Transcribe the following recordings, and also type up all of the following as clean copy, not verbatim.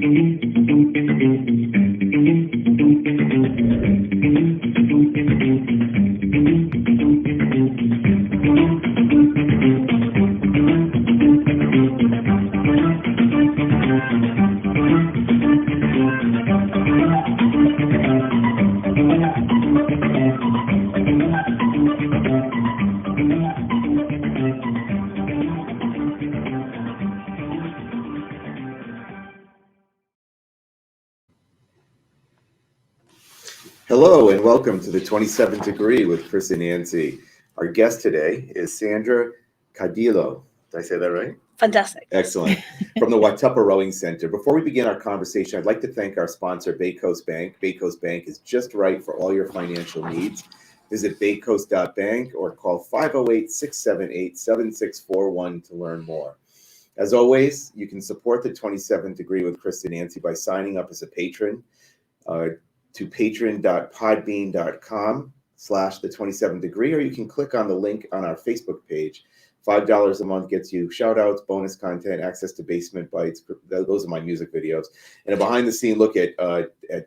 Hello and welcome to the 27th Degree with Chris and Nancy. Our guest today is Sandra Cadillo. Did I say that right? Fantastic. Excellent. From the Watuppa Rowing Center. Before we begin our conversation, I'd like to thank our sponsor, Bay Coast Bank. Bay Coast Bank is just right for all your financial needs. Visit baycoast.bank or call 508-678-7641 to learn more. As always, you can support the 27th Degree with Chris and Nancy by signing up as a patron. To patron.podbean.com/the27 degree, or you can click on the link on our Facebook page. $5 a month gets you shout outs, bonus content, access to Basement Bites. Those are my music videos. And a behind the scene look at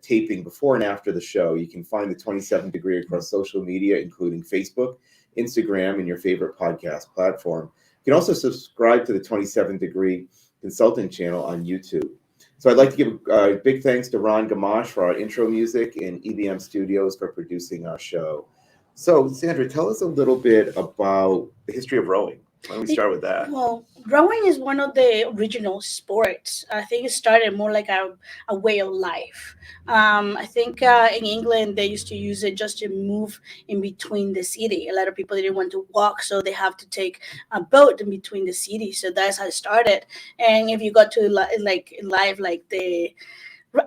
taping before and after the show. You can find the 27 Degree across social media, including Facebook, Instagram, and your favorite podcast platform. You can also subscribe to the 27 Degree Consulting channel on YouTube. So I'd like to give a big thanks to Ron Gamache for our intro music and EBM Studios for producing our show. So Sandra, tell us a little bit about the history of rowing. Why don't we start with that? Well, rowing is one of the original sports. I think it started more like a way of life. I think in England, they used to use it just to move in between the city. A lot of people didn't want to walk, so they have to take a boat in between the cities. So that's how it started. And if you got to like live, like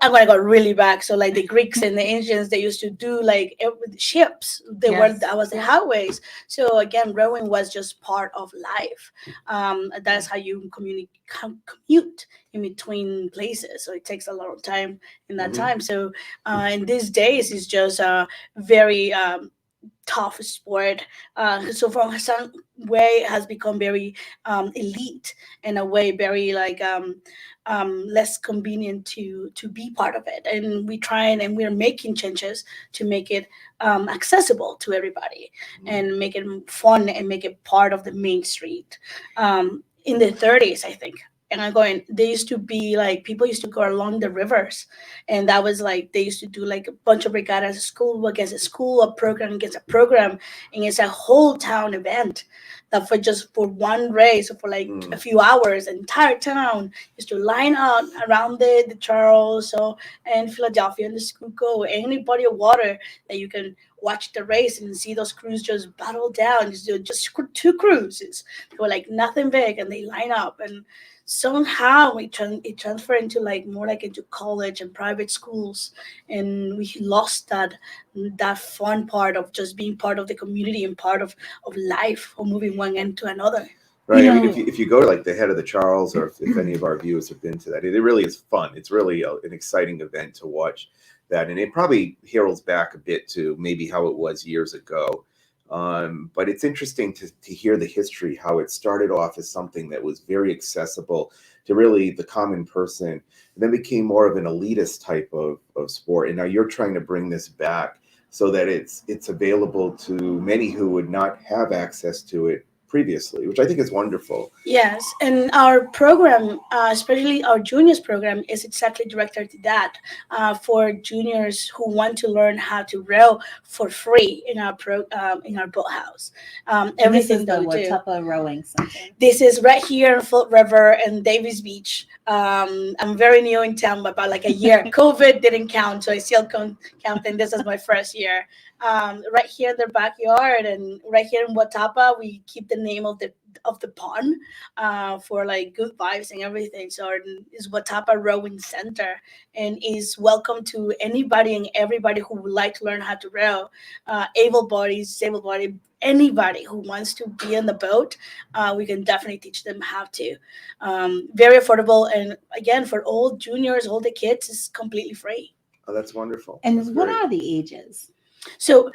I'm gonna go really back. So like the Greeks and the ancients, they used to do like ships. That was the highways. So again, rowing was just part of life. That's how you commute in between places. So it takes a lot of time in that time. So in these days, it's just a very tough sport. So from some way it has become very elite, in a way very like less convenient to be part of it. And we're making changes to make it accessible to everybody and make it fun and make it part of the main street. In the 30s, I think. And they used to be like, people used to go along the rivers. And that was like, they used to do like a bunch of regattas, a school against a school, a program against a program. And it's a whole town event that for one race, or for like a few hours, the entire town used to line up around the Charles and Philadelphia and the Schuylkill, or any body of water that you can watch the race and see those crews just battle down. Just two cruises. They were like nothing big, and they line up, and somehow it transferred into like more like into college and private schools, and we lost that fun part of just being part of the community and part of life, or moving one end to another. Right. I mean, if you go to like the head of the Charles, or if any of our viewers have been to that, it really is fun. It's really an exciting event to watch that, and it probably heralds back a bit to maybe how it was years ago. But it's interesting to hear the history, how it started off as something that was very accessible to really the common person, and then became more of an elitist type of sport. And now you're trying to bring this back so that it's available to many who would not have access to it previously, which I think is wonderful. Yes, and our program, especially our juniors program, is exactly directed to that, for juniors who want to learn how to row for free in our boathouse. Everything that we do. This is the Watuppa Rowing Center. This is right here in Foot River and Davis Beach. I'm very new in town, about like a year. COVID didn't count, so I still counting. This is my first year. Right here in their backyard, and right here in Watuppa, we keep the name of the pond for like good vibes and everything. So it's Watuppa Rowing Center, and is welcome to anybody and everybody who would like to learn how to row. Able-bodied, disabled-bodied, anybody who wants to be in the boat, we can definitely teach them how to. Very affordable, and again, for all juniors, all the kids, it's completely free. Oh, that's wonderful. And that's what great. are the ages? So,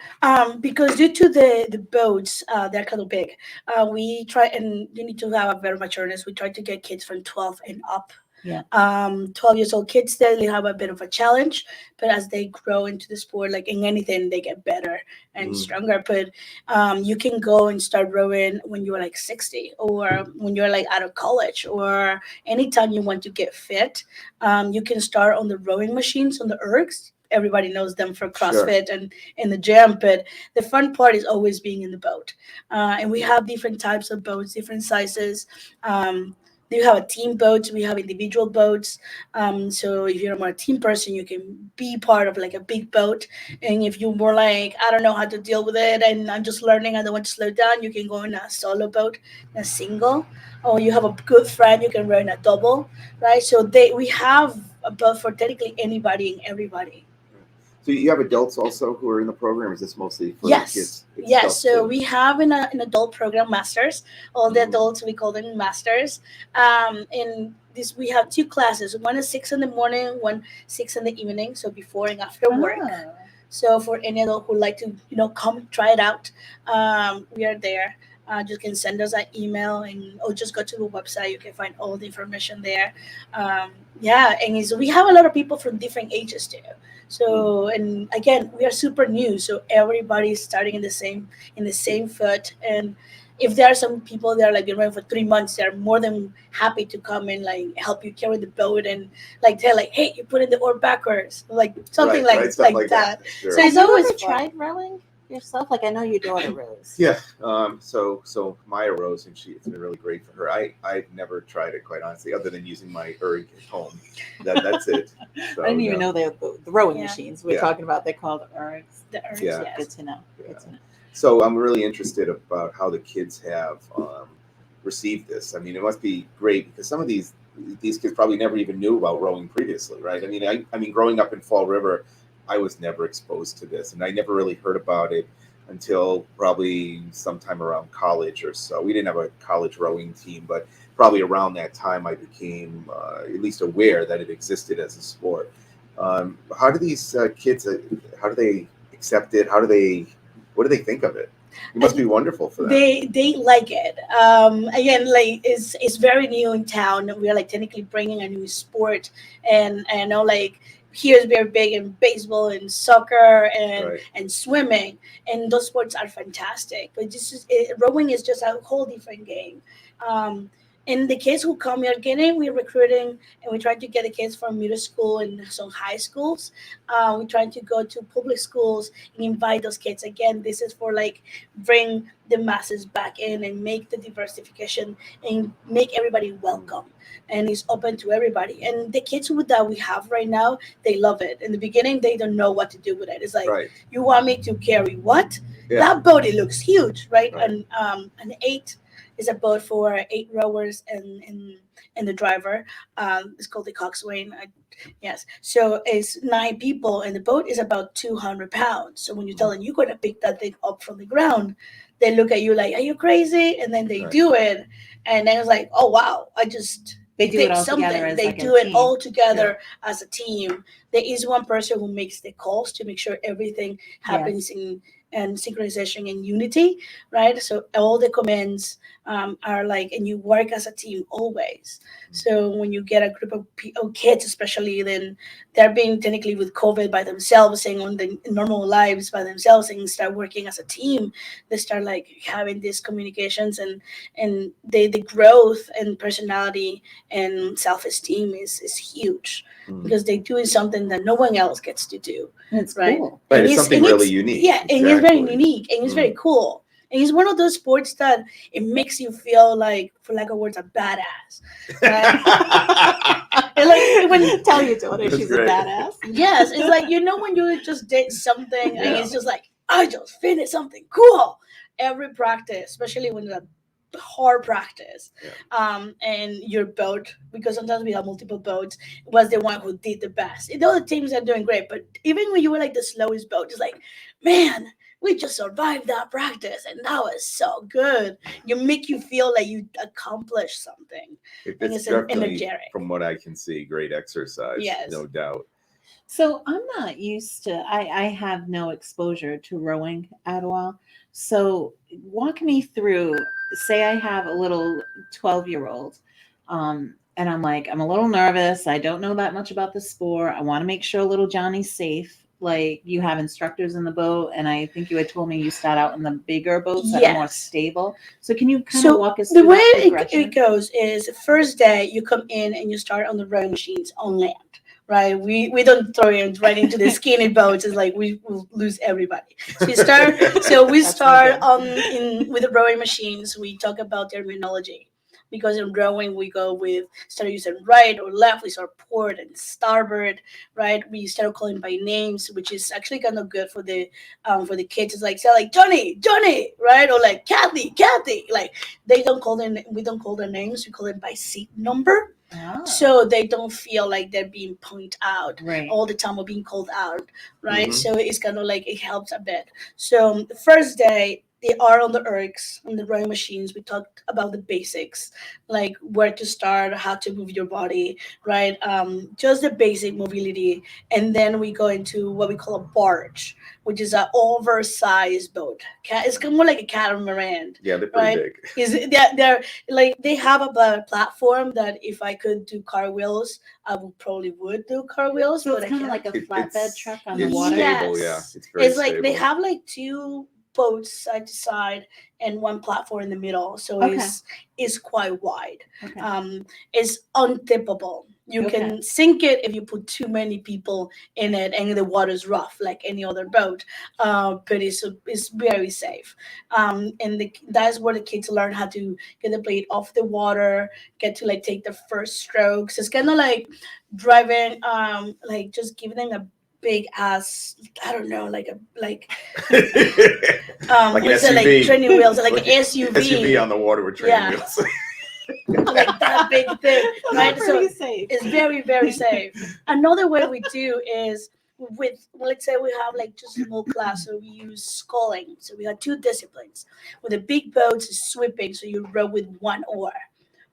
because due to the boats, they're kind of big, we try, and you need to have a very matureness. We try to get kids from 12 and up. Yeah. 12 years old kids, they have a bit of a challenge, but as they grow into the sport, like in anything, they get better and stronger. But you can go and start rowing when you're like 60, or when you're like out of college, or anytime you want to get fit. You can start on the rowing machines, on the ergs. Everybody knows them for CrossFit and in the gym, but the fun part is always being in the boat. And we have different types of boats, different sizes. You have a team boat, we have individual boats. So if you're more a team person, you can be part of like a big boat. And if you're more like, I don't know how to deal with it and I'm just learning, I don't want to slow down, you can go in a solo boat, a single. Or you have a good friend, you can run a double, right? So we have a boat for technically anybody and everybody. So you have adults also who are in the program? Or is this mostly for Yes. the kids? Yes. So Too? we have an adult program, masters. All the adults, we call them masters. In this, we have two classes. One is 6 in the morning, one 6 in the evening. So before and after work. Oh. So for any adult who would like to, come try it out, we are there. You can send us an email or just go to the website. You can find all the information there. And we have a lot of people from different ages too. So, and again, we are super new, so everybody's starting in the same foot. And if there are some people that are like been running for 3 months, they're more than happy to come and like help you carry the boat and like tell like, hey, you put in the oar backwards, like something stuff like that. Sure. So Have it's you always ever fun. tried rowing yourself? Like I know your daughter rows. Yeah. So Maya rows, and it's been really great for her. I've never tried it, quite honestly, other than using my erg at home. That's it. So, I didn't even know they're the rowing Yeah. machines we're talking about. They're called ergs. The urge, Yeah. yes. Good to know. Yeah. Good to know. So I'm really interested about how the kids have received this. I mean, it must be great because some of these kids probably never even knew about rowing previously, right? I mean, growing up in Fall River, I was never exposed to this, and I never really heard about it until probably sometime around college or so. We didn't have a college rowing team, but probably around that time I became at least aware that it existed as a sport. How do these kids? How do they accept it? What do they think of it? It must be wonderful for them. They like it. Again, like it's very new in town. We are like technically bringing a new sport, and I know like here's very big in baseball and soccer and swimming, and those sports are fantastic. But rowing is just a whole different game. And the kids who come here, we're recruiting, and we try to get the kids from middle school and some high schools. We try to go to public schools and invite those kids. Again, this is for like bring the masses back in and make the diversification and make everybody welcome. And it's open to everybody. And the kids that we have right now, they love it. In the beginning, they don't know what to do with it. It's like, you want me to carry what? Yeah. That boat, it looks huge, right? Right. And an 8 is a boat for 8 rowers and the driver. It's called the coxswain. Yes. So it's 9 people, and the boat is about 200 pounds. So when you tell them you're going to pick that thing up from the ground, they look at you like, are you crazy? And then they do it. And then it's like, oh, wow, They do it all something. together as They like do a it team. all together as a team. There is one person who makes the calls to make sure everything happens in synchronization and unity, right? So all the commands are like, and you work as a team always. So when you get a group of kids, especially, then they're being technically with COVID by themselves and on the normal lives by themselves and start working as a team, they start like having these communications and the growth and personality and self-esteem is huge because they're doing something that no one else gets to do. It's right? cool. Right, it's something really unique. Yeah, and it's very unique and it's very cool. And it's one of those sports that it makes you feel like, for lack of words, a badass. And like when Tell your daughter That's she's great. a badass. yes, it's like when you just did something and it's just like, I just finished something cool. Every practice, especially when it's a hard practice, and your boat, because sometimes we have multiple boats, was the one who did the best. The other teams are doing great, but even when you were like the slowest boat, it's like, man, we just survived that practice and that was so good. You make you feel like you accomplished something. And It's it's definitely, energetic. from what I can see, great exercise. Yes. No doubt. So I'm not used to, I have no exposure to rowing at all. So walk me through, say I have a little 12-year-old, And I'm like, I'm a little nervous. I don't know that much about the sport. I want to make sure little Johnny's safe. Like, you have instructors in the boat, and I think you had told me you start out in the bigger boats that are more Yes. stable. So can you kind So of walk us the through way that it progression? goes is first day you come in and you start on the rowing machines on land, right? We don't throw you right into the skinny boats. It's like we will lose everybody. So we start. So we That's no start good. on in with the rowing machines. We talk about terminology. Because in rowing we go with start using right or left, we start port and starboard, right? We start calling by names, which is actually kind of good for the kids. It's like say like Johnny, Johnny, right? Or like Kathy, Kathy. Like they don't call them we don't call their names, we call them by seat number. Oh, So they don't feel like they're being pointed out right. all the time or being called out, right? Mhm. So it's kind of like it helps a bit. So the first day they are on the ergs, on the rowing machines. We talked about the basics, like where to start, how to move your body, right? Just the basic mobility, and then we go into what we call a barge, which is an oversized boat. It's kind of more like a catamaran, Yeah, they're pretty right? big. Is they're like they have a platform that if I could do car wheels, I would probably would do car wheels, So but it's I kind of can't. like a flatbed It's truck on the it's water. stable, yeah. Yes. It's very It's like they stable. have like two boats side to side and one platform in the middle, so Okay. it's quite wide. Okay. It's untippable. You Okay. can sink it if you put too many people in it and the water's rough like any other boat, but it's very safe. That's where the kids learn how to get the blade off the water, get to like take the first strokes. It's kind of like driving, like just giving them a big ass, I don't know, like Like an what's it, like SUV. training wheels, like Like an an SUV. SUV on the water with training Yeah. wheels. Like that big thing, Those right? are So pretty safe. it's very, very safe. Another way we do is with, well, let's say we have like just small class, so we use sculling. So we have two disciplines. With the big boats, is sweeping, so you row with one oar,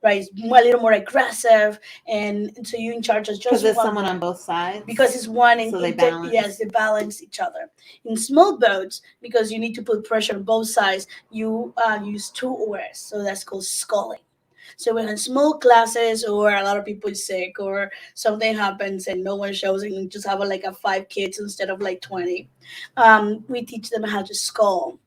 right? It's a little more aggressive, and so you in charge of Because just there's one someone oar. on both sides. Because it's one So they in balance. yes, they balance each other. In small boats, because you need to put pressure on both sides, you use two oars, so that's called sculling. So when in small classes or a lot of people is sick or something happens and no one shows and you just have like a 5 kids instead of like 20, we teach them how to scull.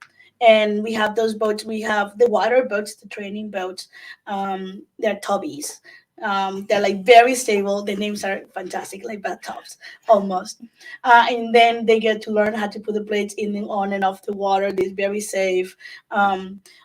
And we have those boats. We have the water boats, the training boats. They're tubbies. They're like very stable. The names are fantastic, like bathtubs almost. And then they get to learn how to put the blades in and on and off the water. They're very safe.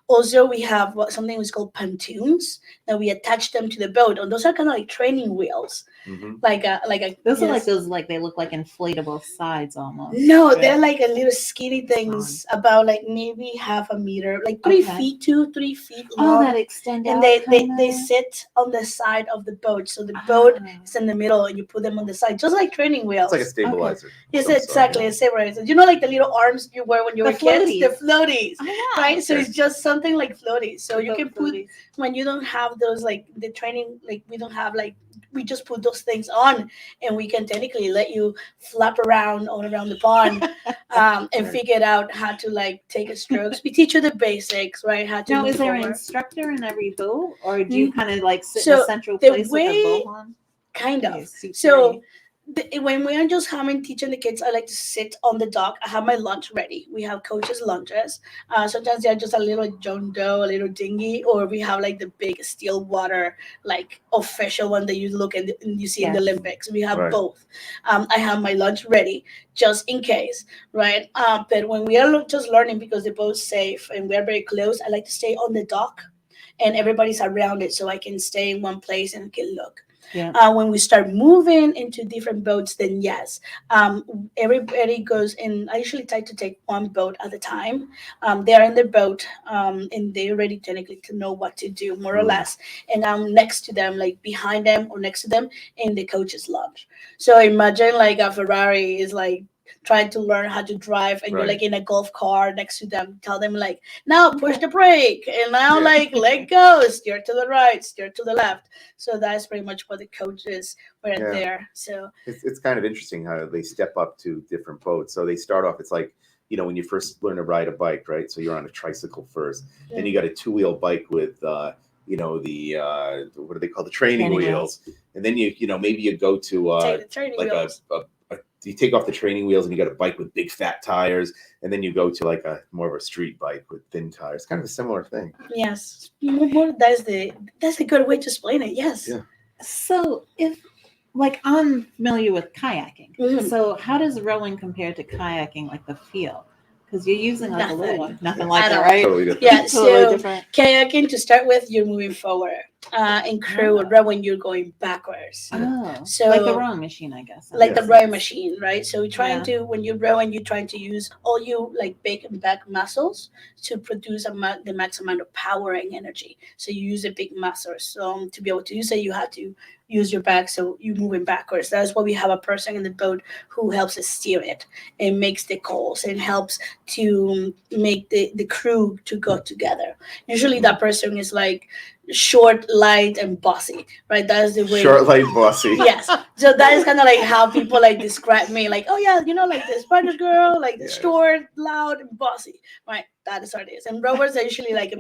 Also, we have something was called pontoons that we attach them to the boat. And those are kind of like training wheels, Mhm. like a Those are like yes. those, like they look like inflatable sides almost. No, right? they're like a little skinny things, about like maybe half a meter, like 3 feet, 3 feet long. Oh, that extend And out. they sit on the side of the boat. So the boat is in the middle, and you put them on the side, just like training It's wheels. like a stabilizer. Yes, Some sort, exactly. yeah. A stabilizer. You know, like the little arms you wear when you The were kids, the floaties. floaties, Oh, yeah. right? So Okay. it's just something like floaties. So The you boat can put floaties. when you don't have those like the training, like we don't have like we just put those things on, and we can technically let you flap around all around the pond, and Right. figure out how to like take a strokes. We teach you the basics, right? How to Now, move is there an forward. instructor in every boat, or do you kind of like sit in So a central the place with way- a boat on? Kind Yeah, of. super So great. when we are just having teaching the kids, I like to sit on the dock. I have my lunch ready. We have coaches' lunches. Sometimes they're just a little John Doe, a little dinghy, or we have like the big steel water, like official one that you look at and you see in the Yes. Olympics. We have Right. both. I have my lunch ready just in case, right? But when we are just learning because they're both safe and we're very close, I like to stay on the dock, and everybody's around it, so I can stay in one place and can look. Yeah. When we start moving into different boats, then yes, everybody goes in. I usually try to take one boat at a time. They are in their boat, and they're ready technically to know what to do, more or Mm. less. And I'm next to them, like behind them or next to them in the coach's lounge. So imagine like a Ferrari is like trying to learn how to drive, and you're Right. like in a golf car next to them. Tell them like, now push the brake, and now Yeah. like let go, steer to the right, steer to the left. So that's pretty much what the coaches were Yeah. there. So It's kind of interesting how they step up to different boats. So they start off, it's like, when you first learn to ride a bike, right? So you're on a tricycle first. Then you got a two-wheel bike with the what do they call the training Training wheels, and then maybe you go to Take the training like wheels. you take off the training wheels and you got a bike with big fat tires, and then you go to like a more of a street bike with thin tires. Kind of a similar thing. Yes, that's the good way to explain it. Yes. Yeah. So if like I'm familiar with kayaking, Mhm. so how does rowing compare to kayaking, like the feel? Because you're using like a little Nothing. one, nothing Yeah. like At that, all. right? Totally different. Yeah. Totally So different. kayaking, to start with, you're moving forward. In crew, rowing, you're going backwards. Oh, So like the rowing machine, I guess. like the Yes. rowing machine, right? So you're trying Yeah. to, when you're rowing, you're trying to use all you like big and back muscles to produce the max amount of power and energy. So you use the big muscles. So to be able to use it, you have to use your back. So you're moving backwards. That's why we have a person in the boat who helps us steer it and makes the calls and helps to make the crew to go together. Usually that person is like short, light, and bossy, right? That is the way. Short, light, bossy. Yes. So that is kind of like how people like describe me, like, oh yeah, like the Spanish girl, like the Yeah. short, loud, and bossy, right? That is how it is. And rowers are usually like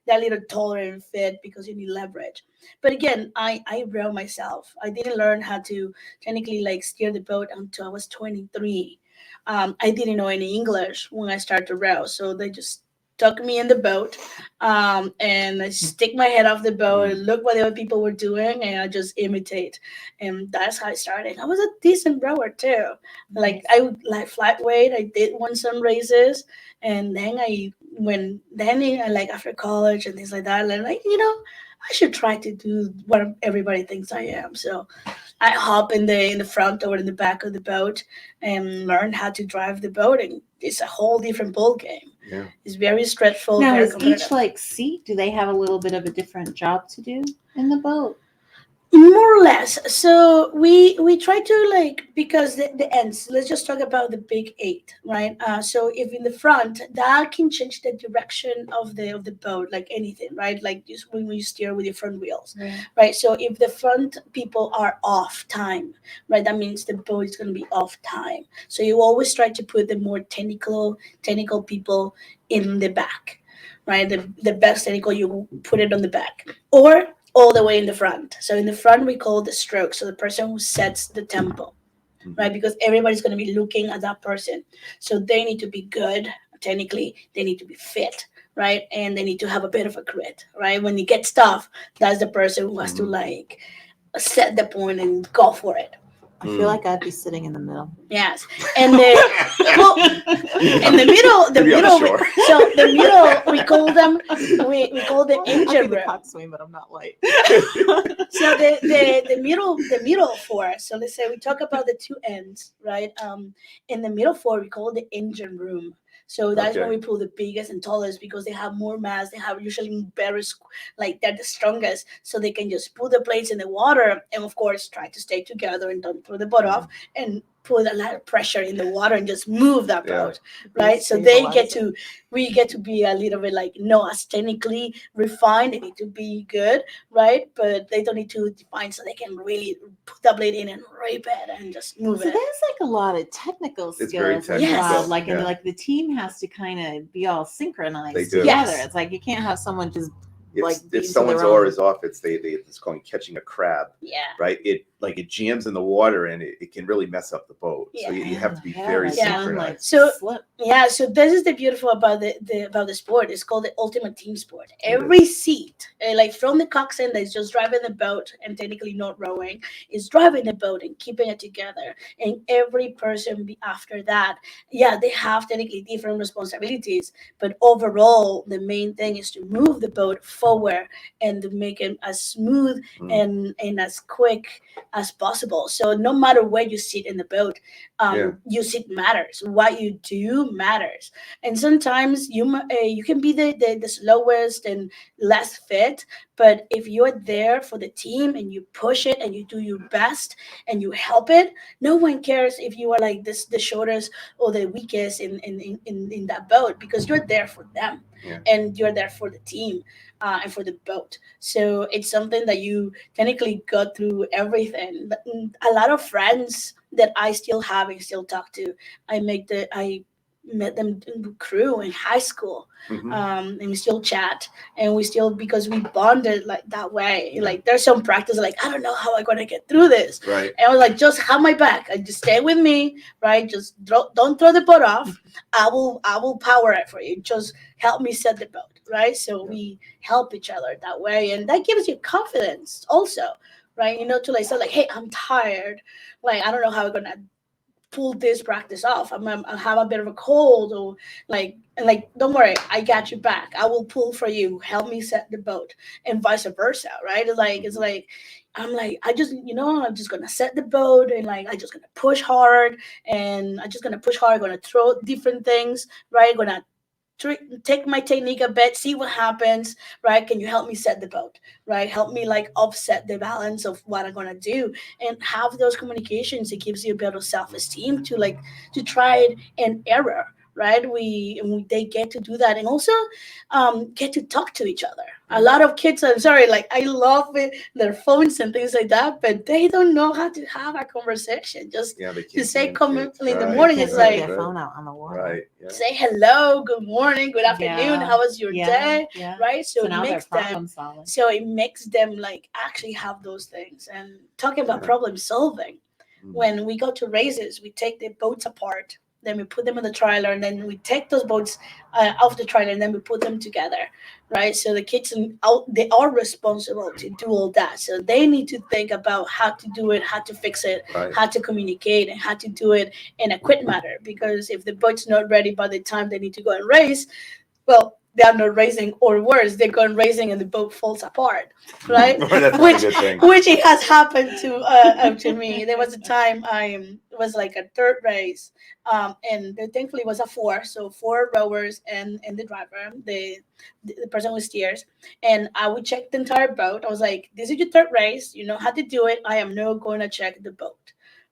they're a little taller and fit because you need leverage. But again, I row myself. I didn't learn how to technically like steer the boat until I was 23. I didn't know any English when I started to row, so they just took me in the boat, and I stick my head off the boat and look what the other people were doing, and I just imitate, and that's how I started. I was a decent rower too. Like I would like flat weight. I did won some races, and then I like after college and things like that, and like I should try to do what everybody thinks I am. So I hop in the front or in the back of the boat and learn how to drive the boat, and it's a whole different ball game. Yeah. It's very stressful. Now, very is competitive. each like seat? Do they have a little bit of a different job to do in the boat? More or less. So we try to like, because the ends. Let's just talk about the big eight, right? So if in the front, that can change the direction of the boat, like anything, right? Like just when you steer with your front wheels, right? So if the front people are off time, right, that means the boat is going to be off time. So you always try to put the more technical people in the back, right? The best technical, you put it on the back, or all the way in the front. So in the front, we call the stroke. So the person who sets the tempo, right? Because everybody's going to be looking at that person. So they need to be good. Technically, they need to be fit, right? And they need to have a bit of a grit, right? When you get stuff, that's the person who has to like set the point and go for it. I feel like I'd be sitting in the middle. Yes, and in the middle, Maybe on the shore. so the middle, we call them, we call the engine room. Swing, but I'm not light. So the middle four. So let's say we talk about the two ends, right? In the middle four, we call the engine room. So that's when we pull the biggest and tallest, because they have more mass. They have usually better, like they're the strongest, so they can just put the plates in the water, and of course try to stay together and don't throw the boat off, and put a lot of pressure in the water and just move that boat, right? So we get to be a little bit like not as technically refined. They need to be good, right? But they don't need to define, so they can really put that blade in and rape it and just move So it. there's like a lot of technical skills very involved. technical, Like, and like the team has to kind of be all synchronized They do. together. Yes. It's like you can't have someone just If someone's oar is off, it's calling catching a crab. Yeah. Right. It jams in the water and it can really mess up the boat. So you have to be very synchronized. So this is the beautiful about the sport. It's called the ultimate team sport. Every seat, like from the coxswain that is just driving the boat and technically not rowing, is driving the boat and keeping it together. And every person after that, they have technically different responsibilities, but overall the main thing is to move the boat forward and to make it as smooth and as quick as possible. So no matter where you sit in the boat, you sit matters. What you do matters. And sometimes you can be the slowest and less fit, but if you're there for the team and you push it and you do your best and you help it, no one cares if you are like the shortest or the weakest in that boat, because you're there for them and you're there for the team and for the boat. So it's something that you technically go through everything. A lot of friends that I still have and still talk to, I met them in crew in high school, Mhm. and we still chat, and we still, because we bonded like that way. Like there's some practice, like I don't know how I'm gonna get through this, Right. and I was like, just have my back, and just stay with me, right? Just don't throw the boat off. I will power it for you. Just help me set the boat, right? So we help each other that way, and that gives you confidence also, right? To like say like, hey, I'm tired, like I don't know how I'm gonna pull this practice off. I have a bit of a cold, or like don't worry, I got you back. I will pull for you. Help me set the boat, and vice versa, right? It's like I'm like I'm just gonna set the boat, and like I'm just gonna push hard, and I'm just gonna push hard. Gonna throw different things, right? Gonna take my technique a bit, see what happens, right? Can you help me set the boat, right? Help me like offset the balance of what I'm gonna do, and have those communications. It gives you a bit of self-esteem to try it and error, right? They get to do that, and also get to talk to each other. A lot of kids, I'm sorry, like I love it, their phones and things like that, but they don't know how to have a conversation. Just Yeah, they to can't say come in communicate. the Right, morning, Can't it's take like their phone out on the water. Right. Yeah. say hello, good morning, good afternoon, how was your day, Yeah. right? So now they're problem solving. So it makes them like actually have those things. And talking about problem solving, when we go to races, we take the boats apart, then we put them in the trailer, and then we take those boats off the trailer, and then we put them together, right? So the kids they are responsible to do all that. So they need to think about how to do it, how to fix it, Right. how to communicate, and how to do it in a quick manner. Because if the boat's not ready by the time they need to go and race, well, they're not racing, or worse, they're going racing and the boat falls apart, right? That's not which a good thing. which it has happened to me. There was a time it was like a third race, and thankfully it was a four, so four rowers and the driver, the person who steers, and I would check the entire boat. I was like, "This is your third race. You know how to do it. I am not going to check the boat."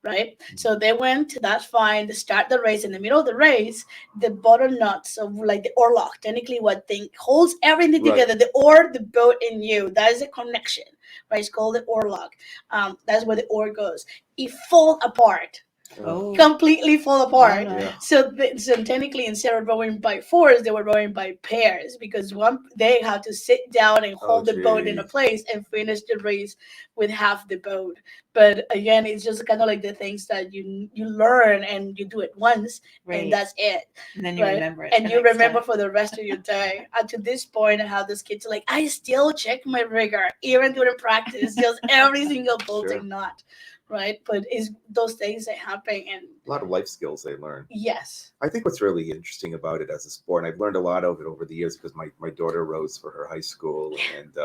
Right, so they went. That's fine. They start the race. In the middle of the race, the bottom nuts of like the oar lock, technically what thing holds everything Right. together, the oar, the boat, and you. That is a connection, right? It's called the oar lock. That's where the oar goes. It falls apart. Oh. Completely fall apart. no. Yeah. So technically, instead of rowing by fours, they were rowing by pairs, because they had to sit down and hold the boat in a geez. place and finish the race with half the boat. But again, it's just kind of like the things that you learn, and you do it once, Right. and that's it. And then you Right. remember it. And the you next remember time. for the rest of your day. And to this point, I have this kids like, I still check my rigor, even during practice, just every single bolt Sure. and knot. Right. But it's those things that happen. And A lot of life skills they learn. yes. I think what's really interesting about it as a sport, and I've learned a lot of it over the years because my daughter rows for her high school. And,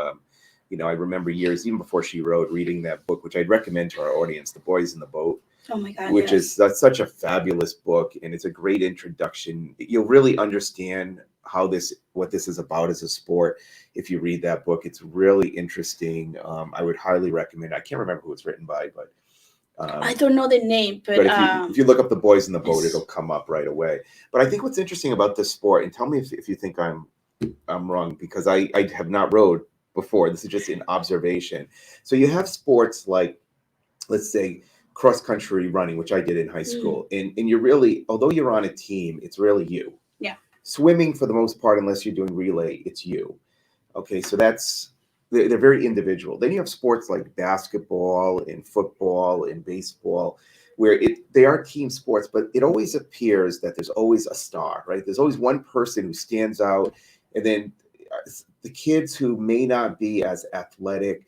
I remember years, even before she rowed, reading that book, which I'd recommend to our audience, The Boys in the Boat. Oh my God. Which yes. that's such a fabulous book, and it's a great introduction. You'll really understand what this is about as a sport if you read that book. It's really interesting. I would highly recommend. I can't remember who it's written by, but I don't know the name, but if you look up The Boys in the Boat, yes. it'll come up right away. But I think what's interesting about this sport, and tell me if you think I'm wrong, because I have not rowed before. This is just an observation. So you have sports like, let's say, cross-country running, which I did in high school. And you're really, although you're on a team, it's really you. Yeah. Swimming, for the most part, unless you're doing relay, it's you. Okay, so they're very individual. Then you have sports like basketball and football and baseball, where they are team sports, but it always appears that there's always a star, right? There's always one person who stands out, and then the kids who may not be as athletic,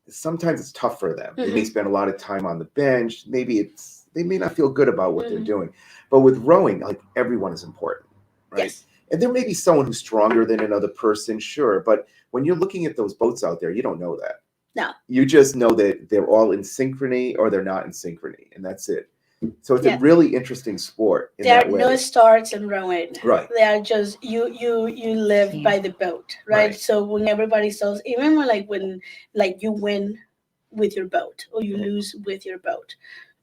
sometimes it's tough for them. They may spend a lot of time on the bench. Maybe they may not feel good about what they're doing. But with rowing, like, everyone is important, right? Yes. And there may be someone who's stronger than another person, sure. But when you're looking at those boats out there, you don't know that. No. You just know that they're all in synchrony or they're not in synchrony, and that's it. So it's a really interesting sport in there that are way. no starts in rowing. Right. They are just you live by the boat, right? So when everybody says, even when you win with your boat or you lose with your boat,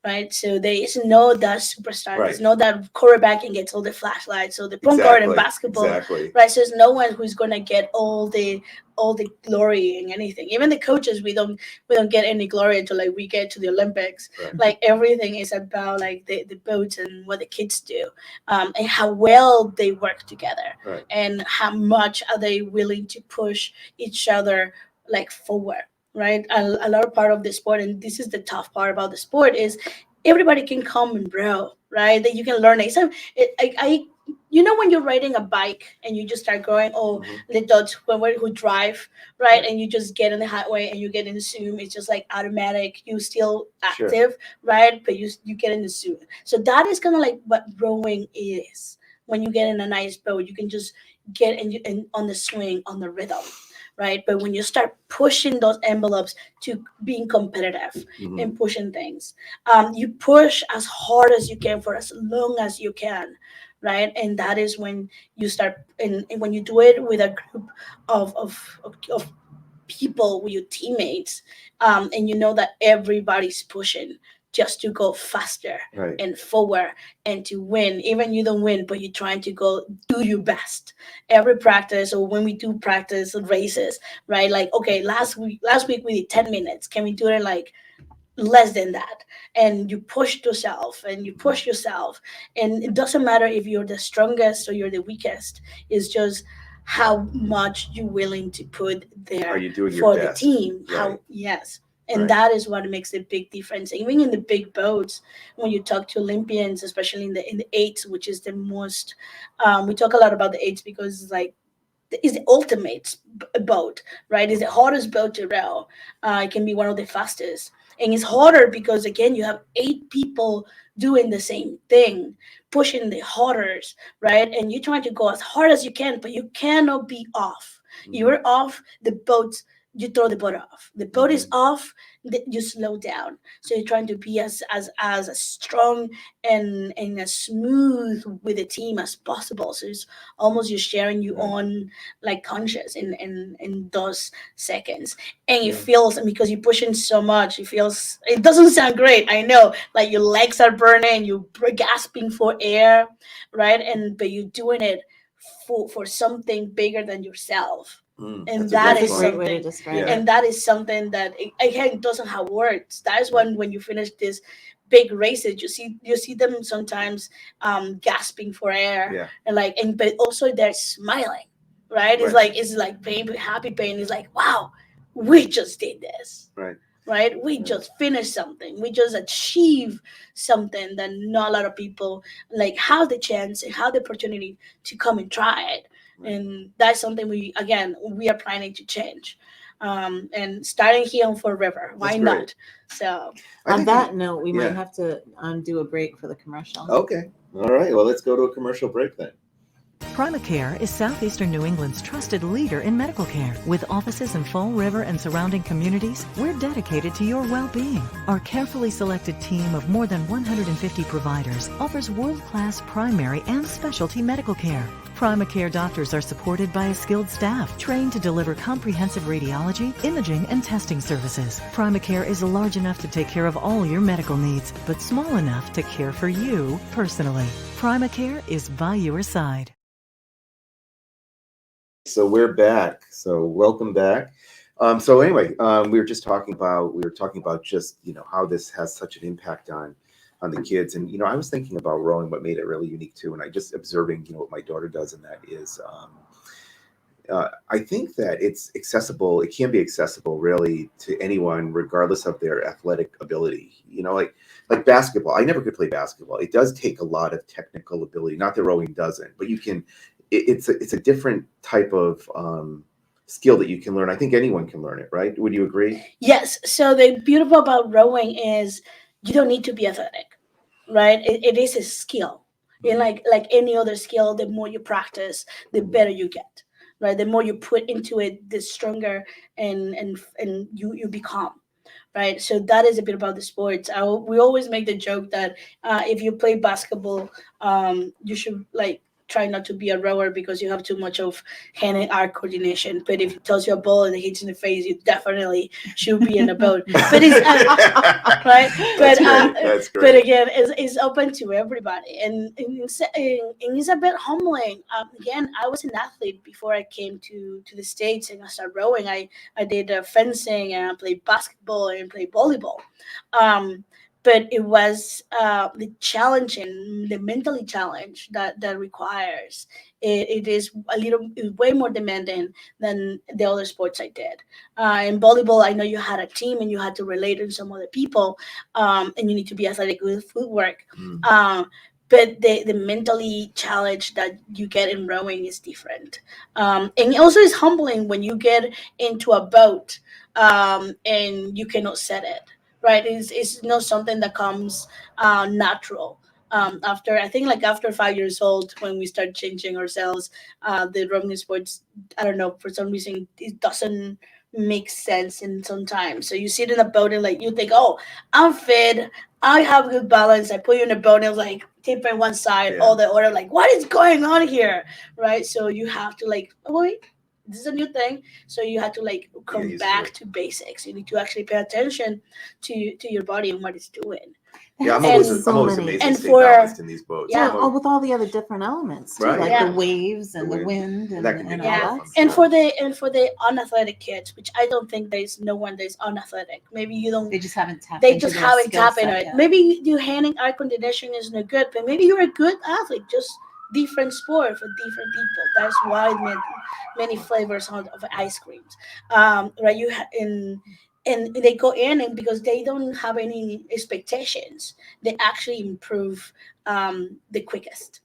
right? So there is no that superstar. Right. There's no that quarterback and gets all the flashlights. So the point guard in basketball, Exactly. right? So there's no one who's gonna get all the glory and anything. Even the coaches, we don't get any glory until like we get to the Olympics. Right. Like everything is about like the boats and what the kids do, and how well they work together, Right. and how much are they willing to push each other like forward, right? A lot of part of the sport, and this is the tough part about the sport, is everybody can come and row, right? That you can learn it. So I you know when you're riding a bike and you just start going, oh, Mhm. the dots who drive, right? Right. And you just get in the highway and you get in the zoom. It's just like automatic. You still Sure. active, right? But you get in the zoom. So that is kind of like what rowing is. When you get in a nice boat, you can just get in on the swing, on the rhythm, right? But when you start pushing those envelopes to being competitive Mhm. and pushing things, you push as hard as you can for as long as you can, right? And that is when you start, and when you do it with a group of people, with your teammates, and you know that everybody's pushing just to go faster Right. and forward and to win. Even you don't win, but you're trying to go do your best. Every practice, or when we do practice races, right? Like, okay, last week we did 10 minutes. Can we do it in like less than that? And you push yourself and you push yourself. And it doesn't matter if you're the strongest or you're the weakest. It's just how much you're willing to put Are there you doing your for the best? team. Right. How, yes. And Right. that is what makes a big difference. Even in the big boats, when you talk to Olympians, especially in the eights, which is the most, we talk a lot about the eights because it's like is the ultimate boat, right? It's the hardest boat to row. It can be one of the fastest, and it's harder because again you have 8 people doing the same thing, pushing the hardest, right? And you're trying to go as hard as you can, but you cannot be off. Mhm. You're off the boat. You throw the boat off. The boat is Mhm. off. You slow down. So you're trying to be as strong and as smooth with the team as possible. So it's almost you're sharing your Right. own like conscious in those seconds, and it Yeah. feels, because you're pushing so much, it doesn't sound great, I know, like your legs are burning, you're gasping for air, right? And but you're doing it for something bigger than yourself. Mm, And that's a that great That's a is great point. way to something, describe Yeah. it. and that is something that again doesn't have words. That is Right. when you finish this big races, you see them sometimes gasping for air, Yeah. and like, and but also they're smiling, right? It's Right. like pain, happy pain. It's like, wow, we just did this, Right. right? We Right. just finished something. We just achieved something that not a lot of people like have the chance and have the opportunity to come and try it. Right. And that's something we are planning to change. And starting here on Fort River, why That's great. not? So I On think that note, we might yeah. have to do a break for the commercial. Okay. All right. Well, let's go to a commercial break then. Primacare is Southeastern New England's trusted leader in medical care. With offices in Fall River and surrounding communities, we're dedicated to your well-being. Our carefully selected team of more than 150 providers offers world-class primary and specialty medical care. Primacare doctors are supported by a skilled staff trained to deliver comprehensive radiology, imaging, and testing services. Primacare is large enough to take care of all your medical needs, but small enough to care for you personally. Primacare is by your side. So we're back. So welcome back. So anyway, we were talking about just how this has such an impact on the kids, and I was thinking about rowing, what made it really unique too, and I just observing what my daughter does, and that is I think that it's accessible. It can be accessible really to anyone, regardless of their athletic ability. Like basketball. I never could play basketball. It does take a lot of technical ability. Not that rowing doesn't, but you can. It's a different type of skill that you can learn. I think anyone can learn it, right? Would you agree? yes, so the beautiful about rowing is you don't need to be athletic, right? It is a skill. And like any other skill, the more you practice, the better you get, right? The more you put into it, the stronger and you become, right? So that is a bit about the sports. We always make the joke that if you play basketball, you should like try not to be a rower because you have too much of hand and eye coordination. But if it tells you a ball and it hits in the face, you definitely should be in a boat. But it's right. That's But great. That's but great. again, it's open to everybody, and it's a bit humbling. Again, I was an athlete before I came to the States and I started rowing. I did fencing and I played basketball and played volleyball. Um, but it was the challenging, the mentally challenge that requires. It is way more demanding than the other sports I did. In volleyball, I know you had a team and you had to relate to some other people, and you need to be athletic with footwork. Mm. But the mentally challenge that you get in rowing is different. And also it's humbling when you get into a boat and you cannot set it. Right? It's not something that comes natural. After I think like after 5 years old, when we start changing ourselves, the rowing sports, I don't know, for some reason it doesn't make sense in sometimes. So you sit in a boat and like you think, oh, I'm fit, I have good balance. I put you in a boat and it's like tipping one side, Yeah. all the other, like what is going on here, right? So you have to like, oh wait, this is a new thing. So you have to like come used to back it. to basics. You need to actually pay attention to your body and what it's doing. Yeah, I'm And always, so I'm always many. amazed and they stay for- balanced in these boats. Yeah. I'm Oh, always- with all the other different elements too, Right. like Yeah. the waves and The the wind. wind and, That can be and tough, all Yeah, that. I'm and sure. for the unathletic kids, which I don't think there's no one that's unathletic. Maybe you don't. They just haven't tapped They into just their haven't skill tapped set into it. yet. Maybe your hand and eye coordination is not good, but maybe you're a good athlete. Just different sport for different people. That's why many flavors of ice creams. Right? And they go in and because they don't have any expectations, they actually improve the quickest,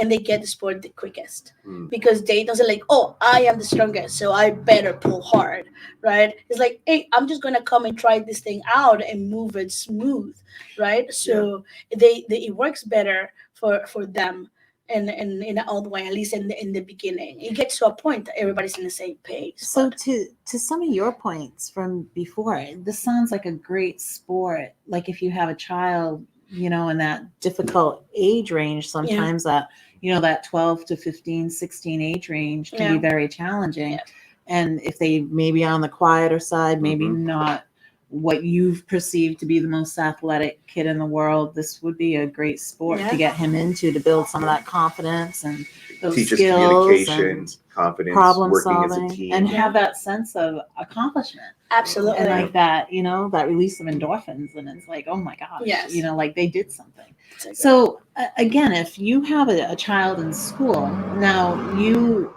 and they get the sport the quickest Mm. because they doesn't like, oh, I am the strongest, so I better pull hard, right? It's like, hey, I'm just gonna come and try this thing out and move it smooth, right? So they it works better for them and in all the way, at least in the beginning. It gets to a point that everybody's in the same page. So but- to some of your points from before, this sounds like a great sport. Like if you have a child, you know, in that difficult age range, sometimes that, you know, that 12 to 15, 16 age range can be very challenging. Yeah. And if they maybe on the quieter side, maybe Mhm. not what you've perceived to be the most athletic kid in the world, this would be a great sport Yeah. to get him into, to build some of that confidence and those Teaches skills communication, and confidence, problem working solving, as a team. and have that sense of accomplishment Absolutely. and like that, you know, that release of endorphins, and it's like, oh my gosh, Yes. you know, like they did something. Exactly. So again, if you have a child in school now, you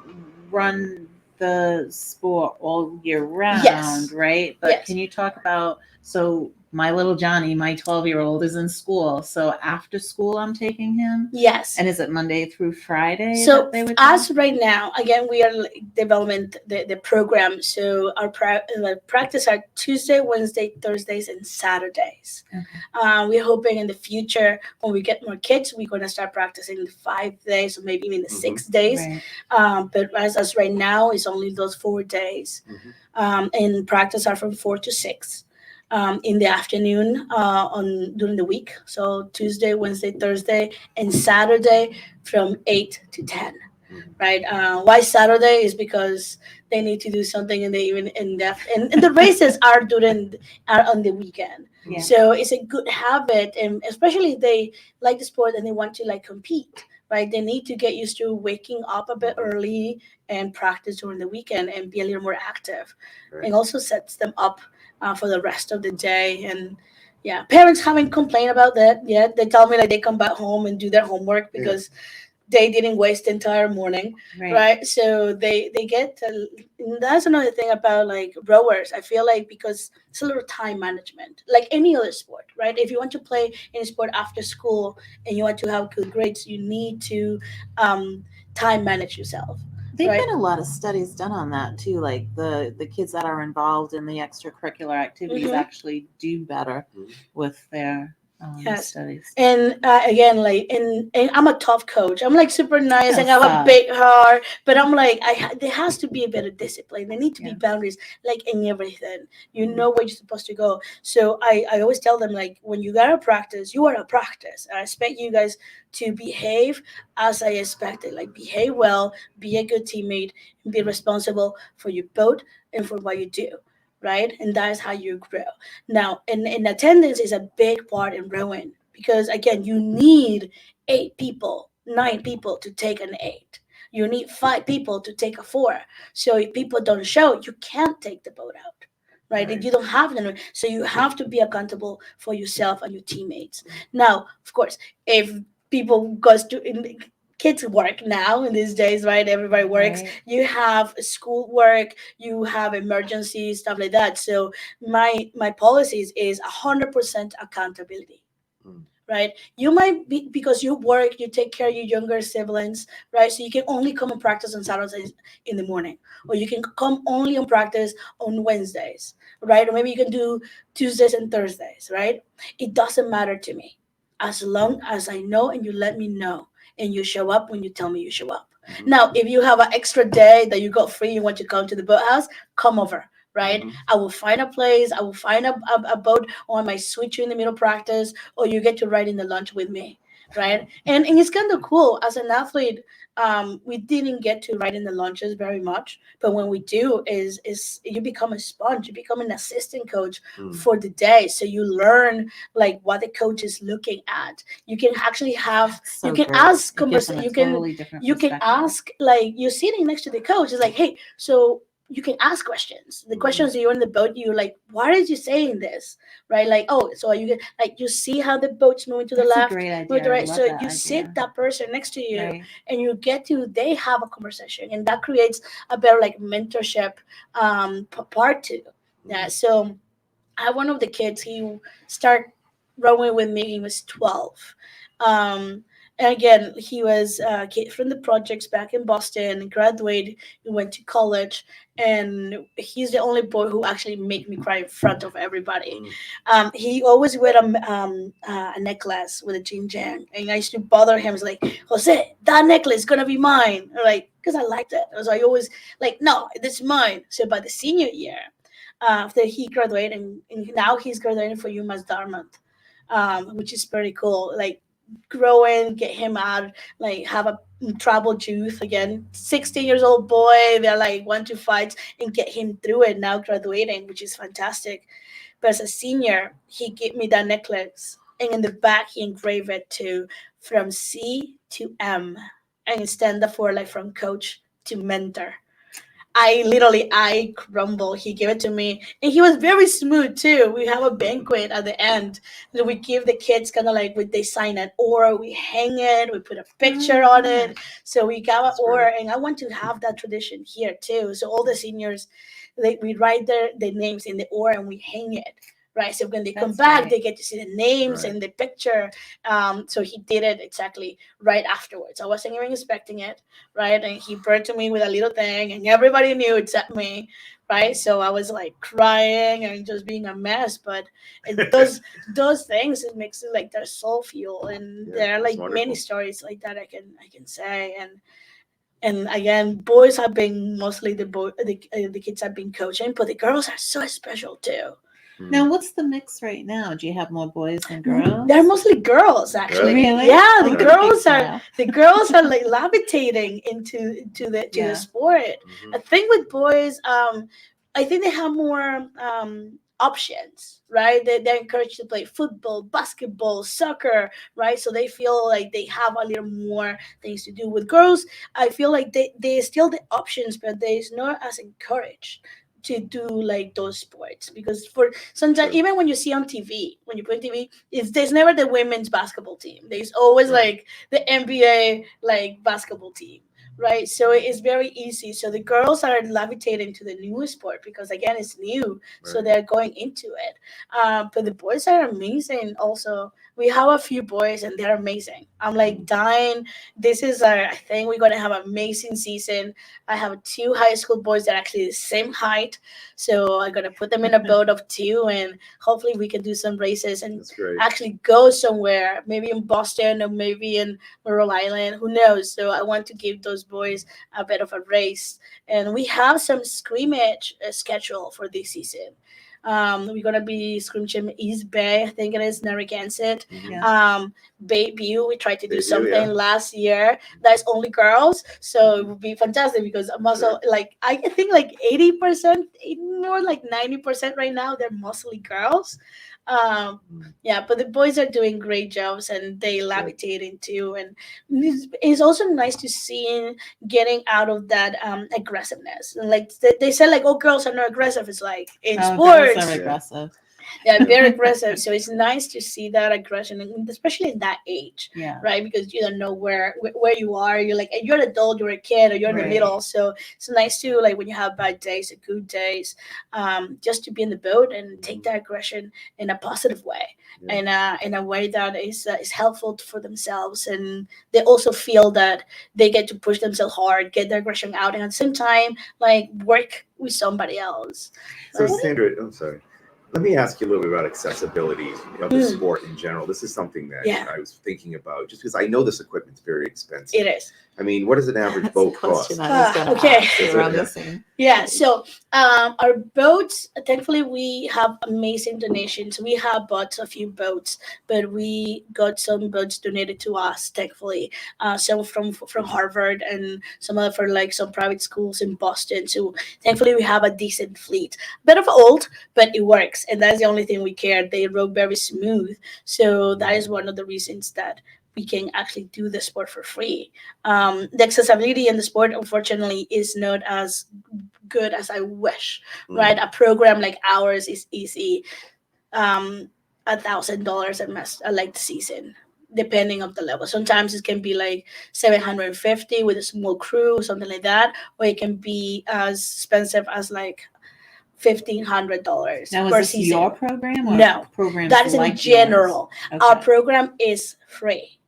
run the sport all year round, Yes. right? But Yes. can you talk about, so my little Johnny, my 12-year-old is in school, so after school I'm taking him, Yes. and is it Monday through Friday So that they would as do? right now, again, we are developing the program. So our practice are Tuesday, Wednesday, Thursdays, and Saturdays. Okay. We're hoping in the future when we get more kids, we're going to start practicing the 5 days or maybe even the Mhm. 6 days. Right. But as right now, it's only those 4 days. Mhm. And practice are from 4 to 6. In the afternoon on during the week, so Tuesday, Wednesday, Thursday, and Saturday from 8 to 10. Right? Why Saturday is because they need to do something in the even in the and the races are on the weekend. Yeah. So it's a good habit, and especially if they like the sport and they want to like compete. Right? They need to get used to waking up a bit early and practice during the weekend and be a little more active. Right. And also sets them up for the rest of the day. And yeah, parents haven't complained about that yet. They tell me like they come back home and do their homework because they didn't waste the entire morning, right? So they get to, and that's another thing about like rowers. I feel like because it's a little time management, like any other sport, right? If you want to play any sport after school and you want to have good grades, you need to time manage yourself. There've Right. been a lot of studies done on that too. Like the kids that are involved in the extracurricular activities Mhm. actually do better Mhm. with their Yes. studies. And again, like, and I'm a tough coach. I'm like super nice, Yeah, and I have a stop. big heart. But I'm like, there has to be a better discipline. There need to be Yeah. boundaries, like in everything. You Mhm. know where you're supposed to go. So I always tell them, like, when you gotta practice, you are a practice. I expect you guys to behave as I expected. Like, behave well, be a good teammate, and be responsible for your boat and for what you do. Right, and that is how you grow. Now, and attendance is a big part in rowing because, again, you need 8 people, 9 people to take an 8. You need 5 people to take a 4. So if people don't show, you can't take the boat out, right? Right. You don't have them. So you have to be accountable for yourself and your teammates. Now, of course, if people goes to kids work now in these days, right? Everybody works. Right. You have school work, you have emergencies, stuff like that. So my policies is 100% accountability. Mm. Right, you might be, because you work, you take care of your younger siblings, right? So you can only come and practice on Saturdays in the morning, or you can come only on practice on Wednesdays, right? Or maybe you can do Tuesdays and Thursdays, right? It doesn't matter to me, as long as I know and you let me know, and you show up when you tell me you show up. Mhm. Now, if you have an extra day that you got free, you want to come to the boathouse, come over, right? Mhm. I will find a place, I will find a boat, or I might switch you in the middle practice, or you get to ride in the lunch with me, right? And it's kind of cool. As an athlete, we didn't get to ride in the lunches very much, but when we do, is you become a sponge, you become an assistant coach Mm. for the day, so you learn like what the coach is looking at. You can actually have, That's so you can great. ask It gives them a you can totally different you can perspective. ask, like, you're sitting next to the coach. It's like, hey, so you can ask questions. The Mhm. questions that you're in the boat, you like, why is you saying this? Right? Like, oh, so are you get like, you see how the boat's moving to the That's a left, great move to idea. the I right. love So that you idea. sit that person next to you, Right. and you get to they have a conversation, and that creates a better like mentorship part too. Yeah. Mhm. So I had one of the kids. He started rowing with me. He was 12. Um, and again, he was a kid from the projects back in Boston. Graduated, he went to college, and he's the only boy who actually made me cry in front of everybody. Mm. He always wear a necklace with a jing jang, and I used to bother him. It's like, Jose, that necklace is gonna be mine. Or like, because I liked it. So I always like, no, this is mine. So by the senior year, after he graduated, and now he's graduating for UMass Dartmouth, which is pretty cool. Like, growing, get him out, like, have a travel youth again. 16 years old boy, they're like want to fight, and get him through it now graduating, which is fantastic. But as a senior, he gave me that necklace, and in the back he engraved it to from C to M, and it stand for like from coach to mentor. I crumble. He gave it to me, and he was very smooth too. We have a banquet at the end that we give the kids, kind of like, they sign an or we hang it, we put a picture on it. So we got an That's or, great. and I want to have that tradition here too. So all the seniors, we write their names in the or, and we hang it. Right, so when they come That's back, great. they get to see the names Right. and the picture. So he did it exactly right afterwards. I wasn't even expecting it, right? And he brought to me with a little thing, and everybody knew except me, right? So I was like crying and just being a mess. But those things, it makes it like their soul fuel, and Yeah, there are that's like many wonderful. stories like that I can say. And again, boys have been mostly the kids have been coaching, but the girls are so special too. Now, Mm. what's the mix right now? Do you have more boys than girls? They're mostly girls, actually. Really? Yeah, the Okay, Right. good girls to are know. the girls are like levitating into the Yeah. sport. Mhm. I think with boys, I think they have more options, right? They're encouraged to play football, basketball, soccer, right? So they feel like they have a little more things to do. With girls, I feel like they still the options, but they're not as encouraged to do like those sports, because for sometimes, Sure. even when you see on TV, when you put TV, there's never the women's basketball team. There's always Right. like the NBA like basketball team, right? So it's very easy. So the girls are levitating to the new sport because again, it's new, so Right. they're going into it. But the boys are amazing. Also, we have a few boys and they're amazing. I'm like dying. This is our. I think we're gonna have an amazing season. I have two high school boys that are actually the same height, so I'm gonna put them in a boat of two, and hopefully we can do some races and That's great. actually go somewhere, maybe in Boston or maybe in Rhode Island, who knows? So I want to give those boys a bit of a race, and we have some scrimmage schedule for this season. We're gonna be scrimmaging East Bay, I think it is Narragansett. Mhm. Bayview, we tried to do Bayview, something yeah. last year that's only girls, so it would be fantastic because I'm also like I think like 80%, more like 90% right now they're mostly girls. Yeah, but the boys are doing great jobs and they levitate into, and it's also nice to see getting out of that aggressiveness. And like they said, like, oh, girls are not aggressive. It's like in Girls sports, are Yeah. aggressive. yeah, very aggressive. So it's nice to see that aggression, and especially in that age, Yeah. right? Because you don't know where you are. You're like, you're an adult, you're a kid, or you're in the Right. middle. So it's nice to like when you have bad days or good days, just to be in the boat and take that aggression in a positive way, Yeah. and in a way that is helpful for themselves, and they also feel that they get to push themselves hard, get their aggression out, and at the same time, like work with somebody else. So Right? Sandra, I'm sorry. Let me ask you a little bit about accessibility of the sport in general. This is something that Yeah. I was thinking about, just because I know this equipment's very expensive. It is. I mean, what does an average That's boat the question cost? I was gonna Okay. ask you around Yeah. the same. Yeah, so our boats, thankfully, we have amazing donations. We have bought a few boats, but we got some boats donated to us, thankfully. Some from Harvard and some other for like some private schools in Boston. So thankfully, we have a decent fleet. Bit of old, but it works, and that's the only thing we care. They row very smooth, so that is one of the reasons that we can actually do the sport for free. The accessibility in the sport, unfortunately, is not as good as I wish. Right, a program like ours is easy. $1,000 like the season, depending of the level. Sometimes it can be like 750 with a small crew, something like that, or it can be as expensive as like $1,500 Now, per is this season. your program or No, programs that is in like general. yours? Our Okay. program is free.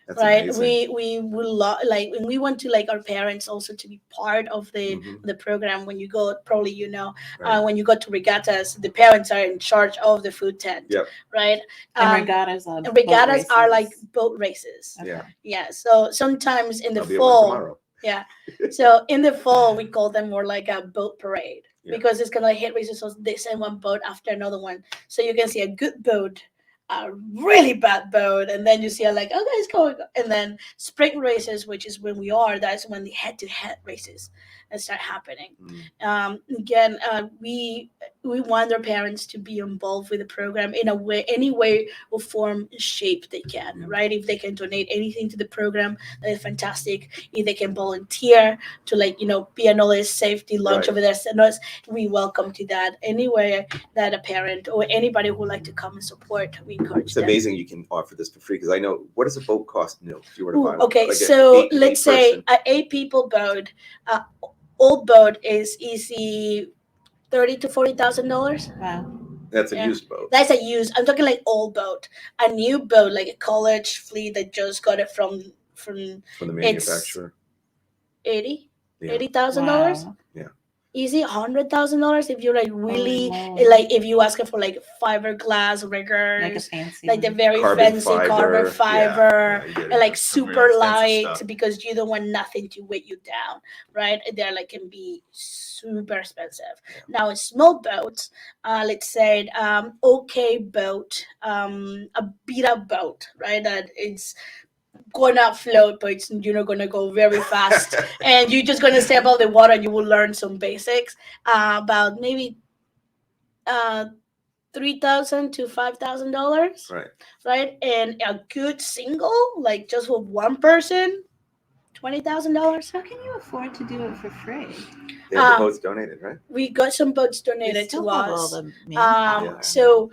That's Right, amazing. we like, and we want to like our parents also to be part of Mhm. the program. When you go, probably Right. when you go to regattas, the parents are in charge of the food tent. Yep. Right, And regattas are and boat regattas are like races. boat races. Okay. Yeah. Yeah, so sometimes in the I'll be at one fall, tomorrow. yeah, so in the fall we call them more like a boat parade, Yeah. because it's kind of like hit races. So they send one boat after another one, so you can see a good boat, a really bad boat, and then you see like, okay, it's going. And then spring races, which is when we are, that's when the head-to-head races start happening. Again, we want their parents to be involved with the program in a way, any way or form, shape they can. Right, if they can donate anything to the program, that is fantastic. If they can volunteer to, like, be another safety launch Right. over there, send us, we welcome to that. Anywhere that a parent or anybody who would like to come and support, we encourage It's them. amazing you can offer this for free, because I know, what does a boat cost new if you were to Ooh, buy one? okay, Like a so eight- let's say eight-person. an 8 people boat, old boat is easy $30,000 to $40,000. Wow. That's a Yeah. used boat. That's a used. I'm talking like old boat. A new boat, like a college fleet that just got it from From the it's manufacturer. Yeah. $80,000. Wow. Easy $100,000 if you're like really Holy moly. like, if you ask for like fiberglass Like a riggers, fancy like the one. very Carbon fancy fiber, carbon yeah, fiber, yeah, you get and like some real super expensive light, stuff. because you don't want nothing to weight you down, right? They're like, can be super expensive. Now in small boats, let's say okay boat, a beat up boat, right? That it's gonna float, but you're not gonna go very fast, and you're just gonna stay above the water, and you will learn some basics, about maybe $3,000 to $5,000, Right. right? And a good single, like just with one person, $20,000. How can you afford to do it for free? They have the Uh, boats donated, right? We got some boats They donated still to have all us. the manpower. So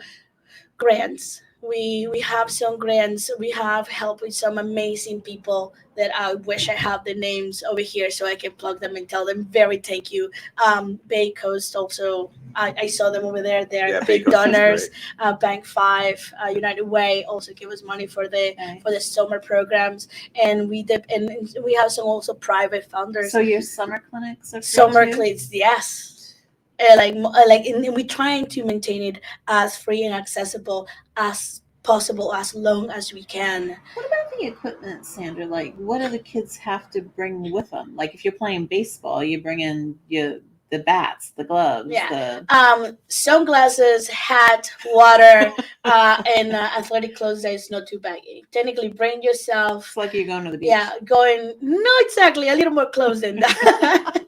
grants. We have some grants. We have help with some amazing people that I wish I have the names over here so I can plug them and tell them very thank you. Bay Coast also. I saw them over there. They're Yeah, big Bay Coast is donors. great. Bank Five, United Way also give us money for the Okay. summer programs, and we did, and we have some also private founders. So your summer clinics are free Summer too? clinics, yes. And we're trying to maintain it as free and accessible as possible, as long as we can. What about the equipment, Sandra? Like, what do the kids have to bring with them? Like, if you're playing baseball, you bring in the bats, the gloves, Yeah. the Sunglasses, hat, water, and athletic clothes that is not too baggy. Technically, bring yourself. it's like you're going to the beach. Yeah, going not exactly a little more clothes than that.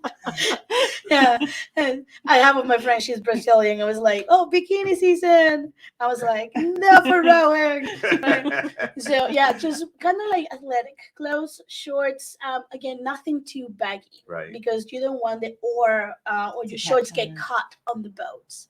Yeah, and I have with my friend. She's Brazilian. I was like, "Oh, bikini season." I was like, "No for rowing." So yeah, just kind of like athletic clothes, shorts. Again, nothing too baggy, Right. because you don't want the or your To shorts catch get on. caught on the boats.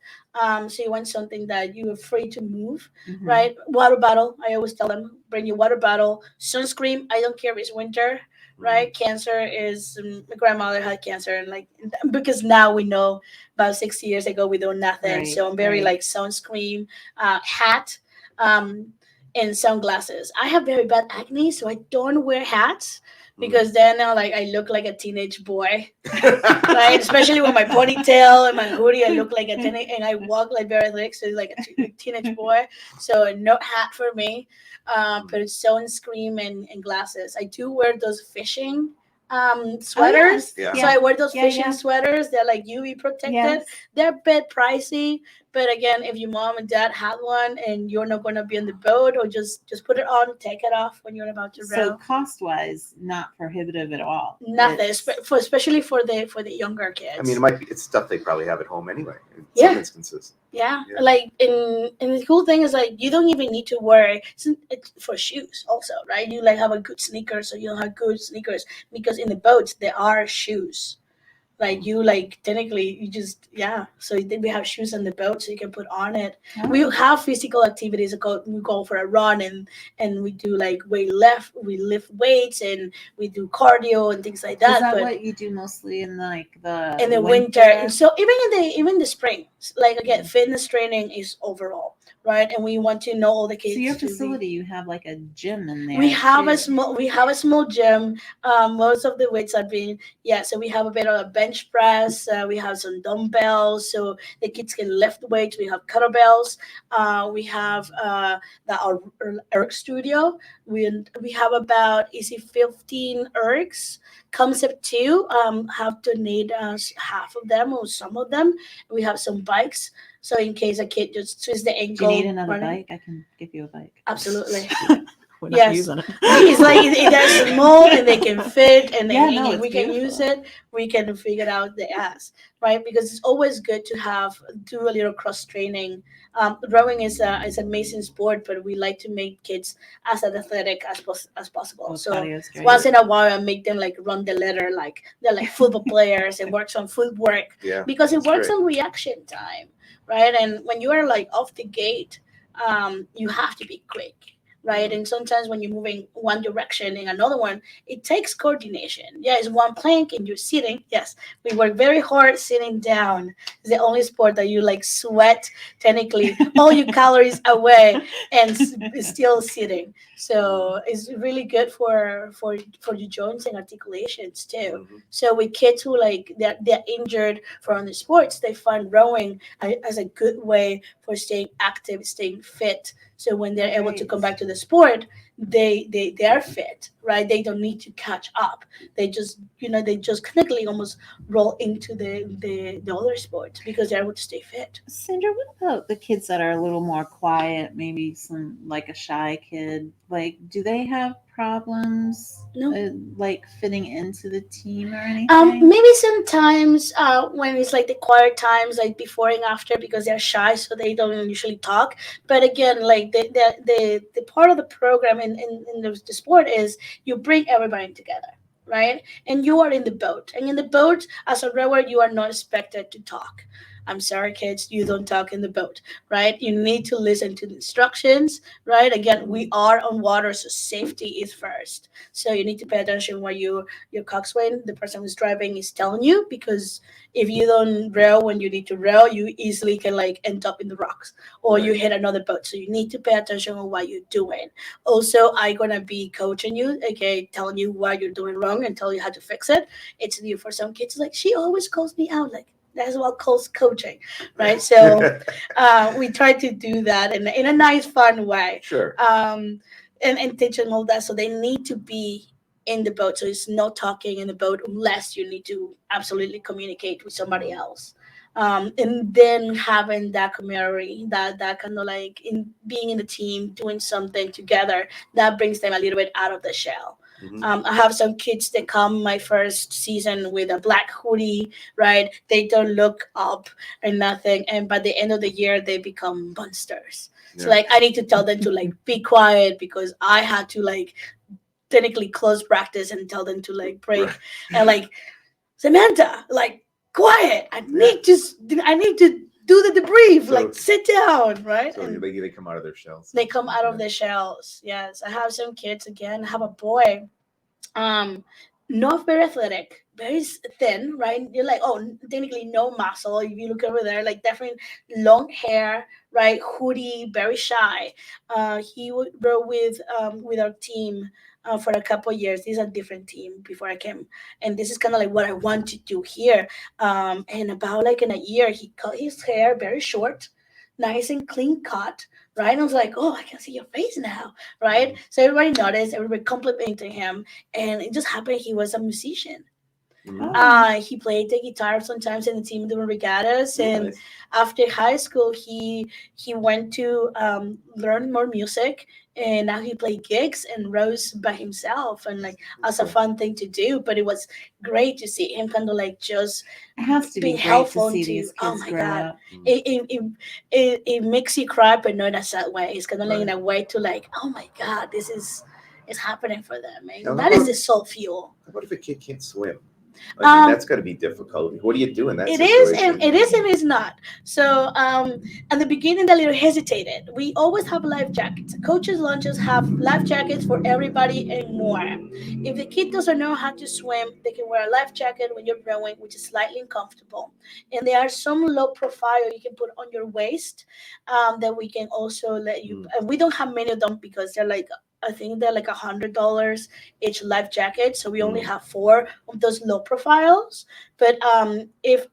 So you want something that you are free to move, Mhm. right? Water bottle. I always tell them, bring your water bottle. Sunscreen. I don't care if it's winter, right? Cancer is my grandmother had cancer, and like because now we know about 6 years ago we do nothing. Right, So I'm very right. like sunscreen, hat, um, and sunglasses. I have very bad acne, so I don't wear hats because then like I look like a teenage boy, right? Especially with my ponytail and my hoodie, I look like a teenage, and I walk like very thick, so it's like a teenage boy. So no hat for me. But it's sunscreen and glasses. I do wear those fishing sweaters. Yeah. So I wear those Yeah, fishing yeah. sweaters. They're like UV protected. Yes. They're a bit pricey, but again, if your mom and dad had one and you're not going to be on the boat, or just put it on, take it off when you're about to So row. cost wise, not prohibitive at all. Nothing, It's- especially for the younger kids. I mean, it's stuff they probably have at home anyway. In Yeah. some instances. Yeah, Yeah. like and the cool thing is like you don't even need to wear it's for shoes also, right? You like have a good sneakers, so you'll have good sneakers because in the boats there are shoes. Like you like technically you just so we have shoes on the boat so you can put on it. Oh. We have physical activities. We go for a run and we do like we lift weights and we do cardio and things like that. Is that but what you do mostly in like the in the winter. So even the spring, like again, fitness training is overall, right? And we want to know all the kids. So your to be- facility, you have like a gym in there. we have a too. small gym. Most of the weights have been so we have a bit of a bench press. We have some dumbbells so the kids can lift weights. We have kettlebells. We have our erg studio. We have about 15 ergs. Concept 2 have donated us half of them or some of them. We have some bikes, so in case a kid just twists the Do ankle. you need another running. bike? I can give you a bike. Absolutely. We're not Yes. using it. It's like they're small and they can fit, and Yeah, then no, and it's we can beautiful. use it. We can figure out the ass, right? Because it's always good to do a little cross training. Rowing is an amazing sport, but we like to make kids as athletic as possible. Well, So cardio's great. once in a while, I make them like run the ladder, like they're like football players, and works on footwork Yeah. because it that's works great. on reaction time, right? And when you are like off the gate, you have to be quick, right? And sometimes when you're moving one direction in another one, it takes coordination. Yeah, it's one plank and you're sitting. Yes, we work very hard sitting down. It's the only sport that you like sweat technically all your calories away and still sitting. So it's really good for your joints and articulations too. Mhm. So with kids who like they're injured from the sports, they find rowing as a good way for staying active, staying fit. So when they're able to Great. come back to the sport, they are fit, right? They don't need to catch up. They just clinically almost roll into the other sports because they're able to stay fit. Sandra, what about the kids that are a little more quiet, maybe some like a shy kid? Like, do they have problems No. like fitting into the team or anything? Maybe sometimes when it's like the quiet times, like before and after, because they're shy, so they don't usually talk. But again, like the part of the program in the sport is you bring everybody together, right? And you are in the boat, and in the boat as a rower, you are not expected to talk. I'm sorry, kids, you don't talk in the boat, right? You need to listen to the instructions, right? Again, we are on water, so safety is first. So you need to pay attention what your coxswain, the person who's driving, is telling you, because if you don't row when you need to row, you easily can like end up in the rocks or you Right. hit another boat. So you need to pay attention on what you're doing. Also, I'm gonna be coaching you, okay, telling you what you're doing wrong and tell you how to fix it. It's new for some kids. Like she always calls me out, like that's what calls coaching, right? So we try to do that in a nice, fun way, Sure. and teach them all that. So they need to be in the boat. So it's no talking in the boat unless you need to absolutely communicate with somebody else. And then having that camaraderie, that kind of like in being in a team, doing something together, that brings them a little bit out of the shell. Mhm. I have some kids that come my first season with a black hoodie, right? They don't look up and nothing, and by the end of the year, they become monsters. So Yeah. like I need to tell them to like be quiet because I had to like technically close practice and tell them to like break Right. and like Samantha, like quiet. Yeah. I need to do the debrief. So- like sit down, right? So And they come out of their shells. they come out of Yeah. their shells. Yes, I have some kids again. I have a boy, um, not very athletic, very thin, right? You're like, oh, technically no muscle. If you look over there, like definitely long hair, right? Hoodie, very shy. He would grow with our team. For a couple of years, this is a different team before I came, and this is kind of like what I want to do here. And about like in a year, he cut his hair very short, nice and clean cut, right? And I was like, oh, I can see your face now, right? So everybody noticed, everybody complimented him, and it just happened he was a musician. Mhm. He played the guitar sometimes in the team doing regattas, and Nice. after high school, he went to learn more music, and now he played gigs and rows by himself, and like as a Cool. fun thing to do. But it was great to see him kind of like just It has to be being great to helpful see to. these Oh kids my grow god, up. it makes you cry, but not in a sad way. It's kind of like in Right. a way to like, oh my god, this is happening for them, Now, and how that is about- the soul fuel. How about if a kid can't swim? I mean, Um, that's got to be difficult. What do you do in that It is situation? and it is and it's not. So at the beginning, the little hesitated. We always have life jackets. Coaches' lunches have life jackets for everybody and more. If the kid doesn't know how to swim, they can wear a life jacket when you're rowing, which is slightly uncomfortable. And there are some low profile you can put on your waist that we can also let you. And we don't have many of them because they're like. I think they're like $100 each life jacket, so we only have 4 of those low profiles. But if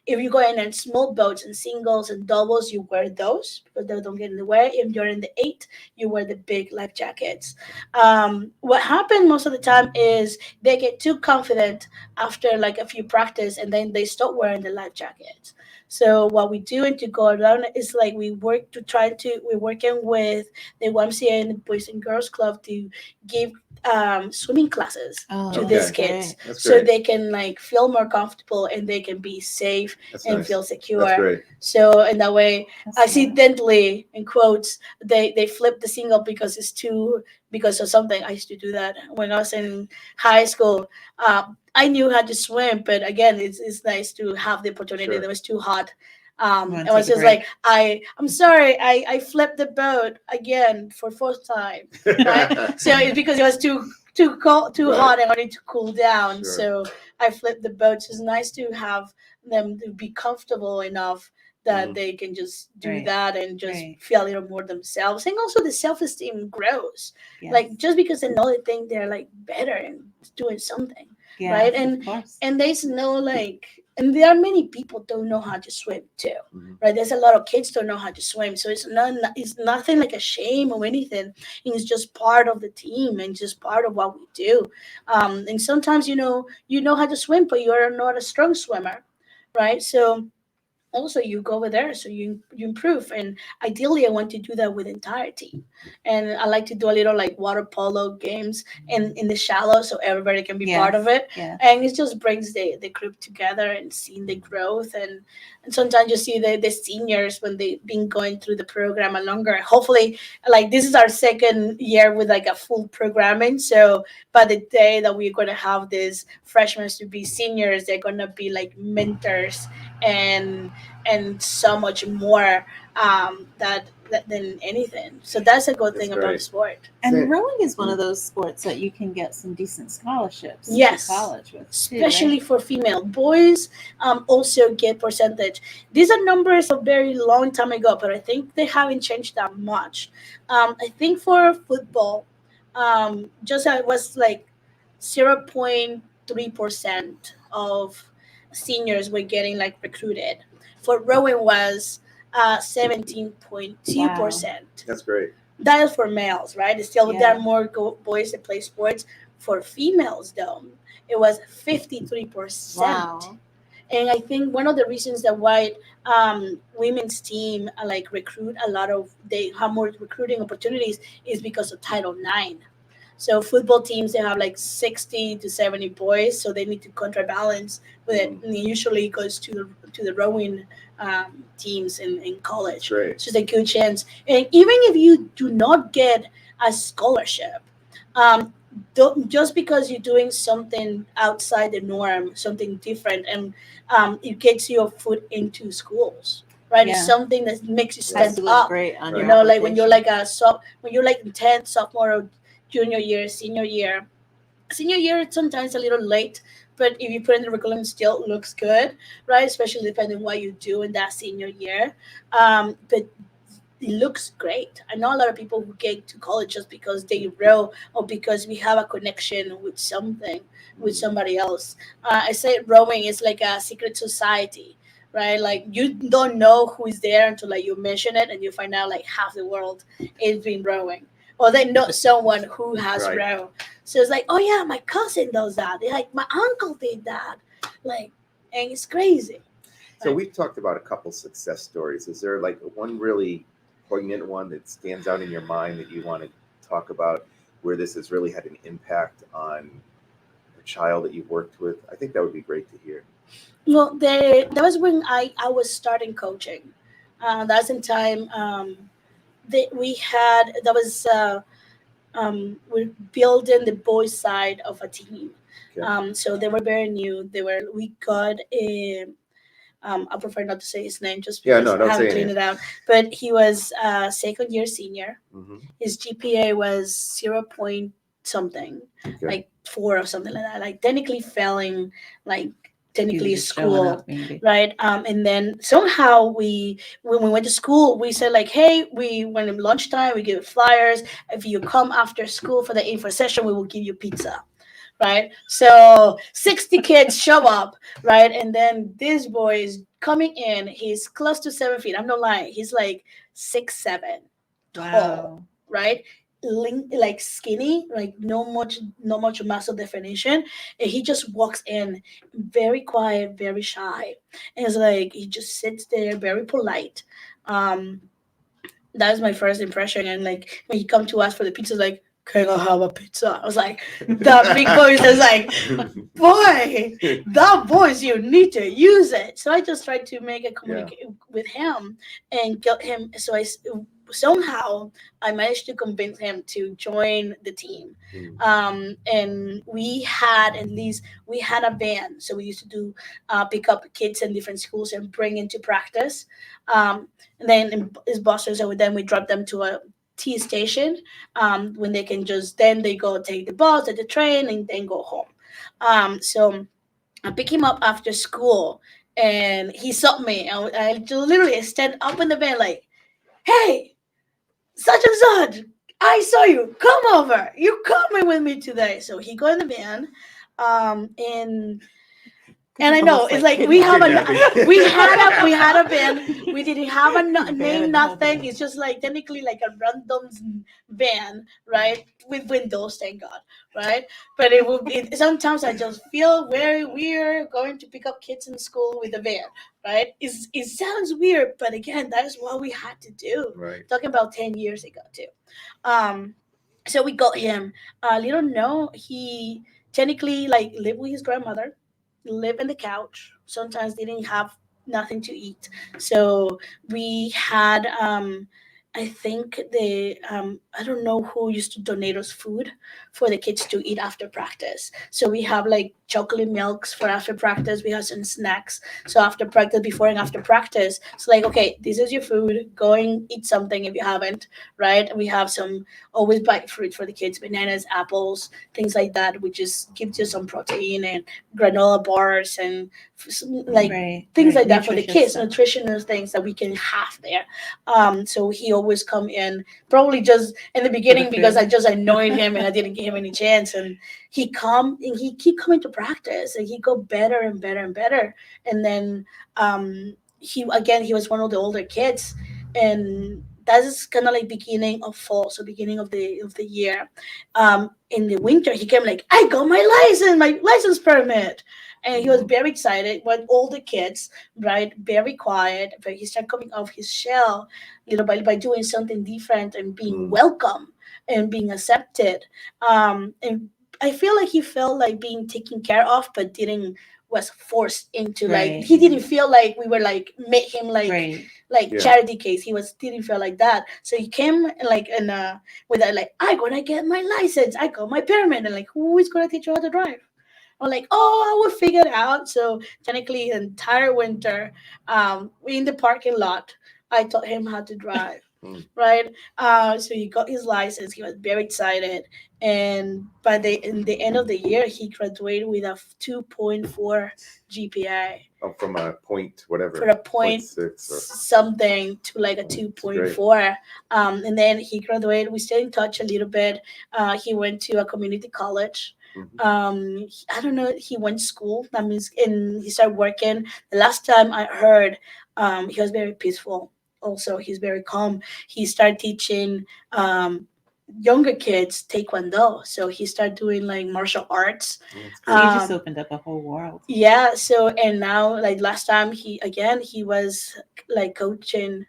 you go in small boats and singles and doubles, you wear those because they don't get in the way. If you're in the 8, you wear the big life jackets. What happened most of the time is they get too confident after like a few practice, and then they stop wearing the life jackets. So what we do to go down is like we're working with the YMCA and the Boys and Girls Club to give swimming classes Oh, to Okay. these that's kids great. That's so great. they can like feel more comfortable and they can be safe That's and nice. feel That's secure. great. So in that way, That's accidentally in quotes, they flip the single because it's too because of something. I used to do that when I was in high school. I knew how to swim, but again, it's nice to have the opportunity. Sure. It was too hot. You wanna It was take a just break? like I'm sorry, I flipped the boat again for fourth time. Right? So it's because it was too cold, too Right. hot. I wanted to cool down, Sure. so I flipped the boat. So it's nice to have them to be comfortable enough that Mhm. they can just do Right. that and just Right. feel a little more themselves. And also the self-esteem grows. Yes. Like just because they know they think they're like better and doing something, Yes, right? of course. And there's no like, and there are many people don't know how to swim too, Mhm. right? There's a lot of kids don't know how to swim, so it's nothing like a shame or anything. It's just part of the team and just part of what we do. And sometimes you know how to swim, but you're not a strong swimmer, right? So also you go over there so you improve, and ideally I want to do that with the entire team. And I like to do a little like water polo games in the shallow so everybody can be part of it. Yes. And it just brings the group together and seeing the growth. And sometimes you see the seniors when they've been going through the program and longer. Hopefully, like this is our second year with like a full programming, so by the day that we're going to have these freshmen to be seniors, they're going to be like mentors and so much more than anything. So that's a good That's thing about great. sport. And Say- rowing is one of those sports that you can get some decent scholarships Yes. to college with, too, Especially right? for female boys, also get percentage. These are numbers of very long time ago, but I think they haven't changed that much. I think for football, just it was like 0.3% of seniors were getting like recruited. For rowing was 17.2%. That's great. That is for males, right? Still, there Yeah. are more boys that play sports. For females, though, it was 53%. Wow. And I think one of the reasons that why women's team like recruit a lot of they have more recruiting opportunities is because of Title IX. So football teams they have like 60 to 70 boys, so they need to counterbalance with it. And it usually goes to the rowing teams in college. That's great. It's just a good chance. And even if you do not get a scholarship, um, just because you're doing something outside the norm, something different, and it gets your foot into schools, right? It's Yeah. something that makes you Has stand to look up. great on Right. You your know, like when you're application. like when you're like in 10th, sophomore, or junior year, senior year. Senior year, it's sometimes a little late, but if you put in the curriculum, it still looks good, right? Especially depending on what you do in that senior year. But it looks great. I know a lot of people who get to college just because they row or because we have a connection with something, with somebody else. I say rowing is like a secret society, right? Like you don't know who is there until like you mention it and you find out like half the world is been rowing. Or they know someone who has Right. row. So it's like, oh yeah, my cousin does that. They're like, my uncle did that. Like, and it's crazy. So we've talked about a couple success stories. Is there like one really poignant one that stands out in your mind that you want to talk about where this has really had an impact on a child that you've worked with? I think that would be great to hear. Well, that was when I was starting coaching. That's in time we had that was we're building the boys side of a team. Okay. So they were very new. We got a I prefer not to say his name just Yeah, because no, I don't haven't say cleaned it. it out. But he was second year senior. Mm-hmm. His GPA was 0 something, Okay. like 4 or something like that. Like technically failing, like technically He was just showing school, up, maybe. right? And then somehow when we went to school, we said like, hey, we when in lunchtime we give flyers. If you come after school for the info session, we will give you pizza. Right, so 60 kids show up, right, and then this boy is coming in. He's close to 7 feet. I'm not lying. He's like 6'7" tall, Wow. right? Like skinny, like no much muscle definition, and he just walks in, very quiet, very shy, and it's like he just sits there, very polite. Um, that was my first impression. And like when he come to us for the pizza, like, can I have a pizza? I was like, that big voice is like, boy, that voice, you need to use it. So I just tried to make a communicate with him and get him. So somehow I managed to convince him to join the team. And we had a van. So we used to do pick up kids in different schools and bring into practice. And then his bosses, so then we drop them to a T station when they can just then they go take the bus at the train and then go home. So I pick him up after school and he saw me. I just literally stand up in the van like, hey, such and such, I saw you. Come over. You're coming with me today. So he got in the van, and I know it's like we had a van. We didn't have a name, nothing. It's just like technically like a random van, right? With windows, thank God, right? But sometimes I just feel very weird going to pick up kids in school with a van, right? It sounds weird, but again, that is what we had to do. Right. Talking about 10 years ago too. So we got him. Little no, he technically like lived with his grandmother, live in the couch. Sometimes they didn't have nothing to eat. So we had I think I don't know who used to donate us food for the kids to eat after practice. So we have like chocolate milks for after practice. We have some snacks. So after practice, before and after practice, it's like, okay, this is your food. Go and eat something if you haven't, right? We have some, always buy fruit for the kids, bananas, apples, things like that, which just gives you some protein and granola bars and like Right. things right. like that for the Nutritious kids, stuff. nutritional things that we can have there. So he always come in probably just in the beginning because food. I just annoyed him and I didn't give him any chance. And he come and he keep coming to practice and he go better and better and better. And then he was one of the older kids, and that's kind of like beginning of fall, so beginning of the year. In the winter, he came like, I got my license permit, and he was very excited. When all the kids, right, very quiet, but he started coming off his shell little by doing something different and being welcome and being accepted. And I feel like he felt like being taken care of, but didn't was forced into like Right. he didn't feel like we were like made him like Right. Yeah. charity case. He was didn't feel like that. So he came like in with that like, I gonna get my license, I got my permit, and like, who is gonna teach you how to drive? I'm like, oh, I will figure it out. So technically, the entire winter, in the parking lot, I taught him how to drive. Right. So he got his license. He was very excited, and by the in the end of the year, he graduated with a 2.4 GPA. Oh, from a point whatever. For a point 0.6 or something to like a 2.4. And then he graduated. We stayed in touch a little bit. He went to a community college. I don't know, he went to school, that means, and he started working. The last time I heard, he was very peaceful. Also, he's very calm. He started teaching younger kids taekwondo, so he started doing like martial arts. That's He good. just opened up a whole world. Yeah, so and now like last time he was like coaching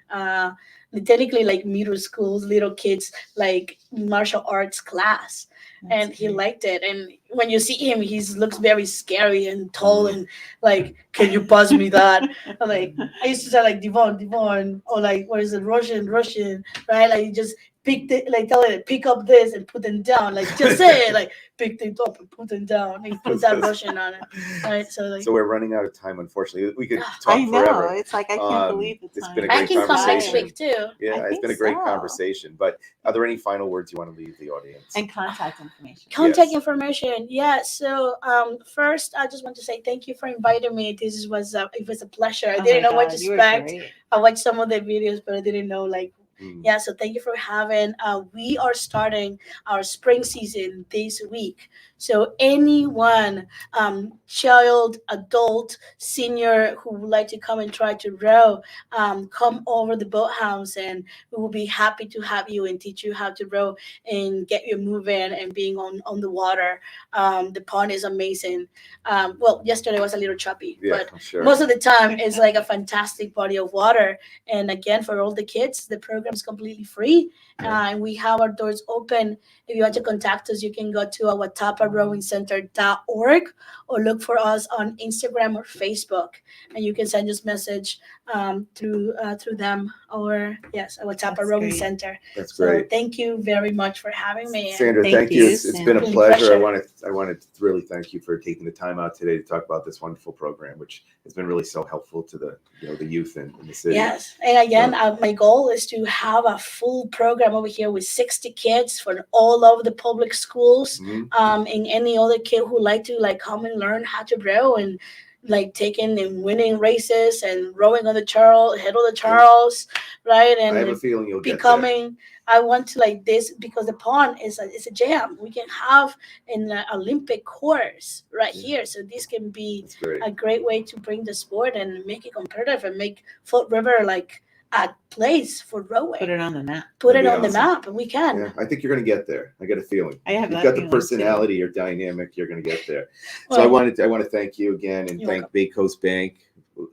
technically like middle schools, little kids, like martial arts class. And he liked it. And when you see him, he looks very scary and tall and like, can you pass me that? I'm like, I used to say like Devon, or like, what is it, Russian, right? Like, you just pick it, like tell it, pick up this and put them down. Like, just say it, like, pick it up and put them down and put that Russian on it, right? So like, So we're running out of time, unfortunately. We could talk I know. forever. It's like I can't believe the It's time. been a I great can come next conversation. week too. Yeah, I it's think been a great so. conversation. But are there any final words you want to leave the audience? And contact information. Contact Yes. information. Yeah. So first, I just want to say thank you for inviting me. It was a pleasure. I Oh didn't my know what to God, you were expect. great. I watched some of the videos, but I didn't know like. Yeah, so thank you for having. We are starting our spring season this week. So anyone, child, adult, senior who would like to come and try to row, come over the boathouse, and we will be happy to have you and teach you how to row and get you moving and being on the water. The pond is amazing. Well, yesterday was a little choppy, Yeah, but I'm sure. most of the time it's like a fantastic body of water. And again, for all the kids, the program is completely free. And we have our doors open. If you want to contact us, you can go to our WatuppaRowingCenter.org or look for us on Instagram or Facebook. And you can send us message through them, or yes, our Watuppa That's Rowing great. Center. That's So great. thank you very much for having me. Sandra, Thank thank you. you, It's been a Sandra. pleasure. Pleasure. I wanted to really thank you for taking the time out today to talk about this wonderful program, which has been really so helpful to the youth in the city. Yes, and again, my goal is to have a full program over here with 60 kids from all over the public schools, and any other kid who like to like come and learn how to row and like taking and winning races and rowing on the head of the Charles, right? And I have a feeling you'll get becoming. I want to like this because the pond is a jam. We can have an Olympic course right here, so this can be That's great. a great way to bring the sport and make it competitive and make Foot River like a place for rowing. Put it on the map. Put it That'd on be the awesome. map, and we can. Yeah, I think you're going to get there. I got a feeling. I have You've that got the feeling, too. personality, you're dynamic. You're going to get there. So Well, I want to thank you again and You're thank Bay Coast Bank,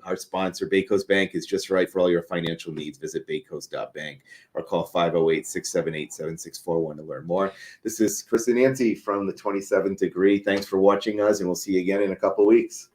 our sponsor. Bay Coast Bank is just right for all your financial needs. Visit baycoast.bank or call 508-678-7641 to learn more. This is Chris and Nancy from the 27th Degree. Thanks for watching us, and we'll see you again in a couple of weeks.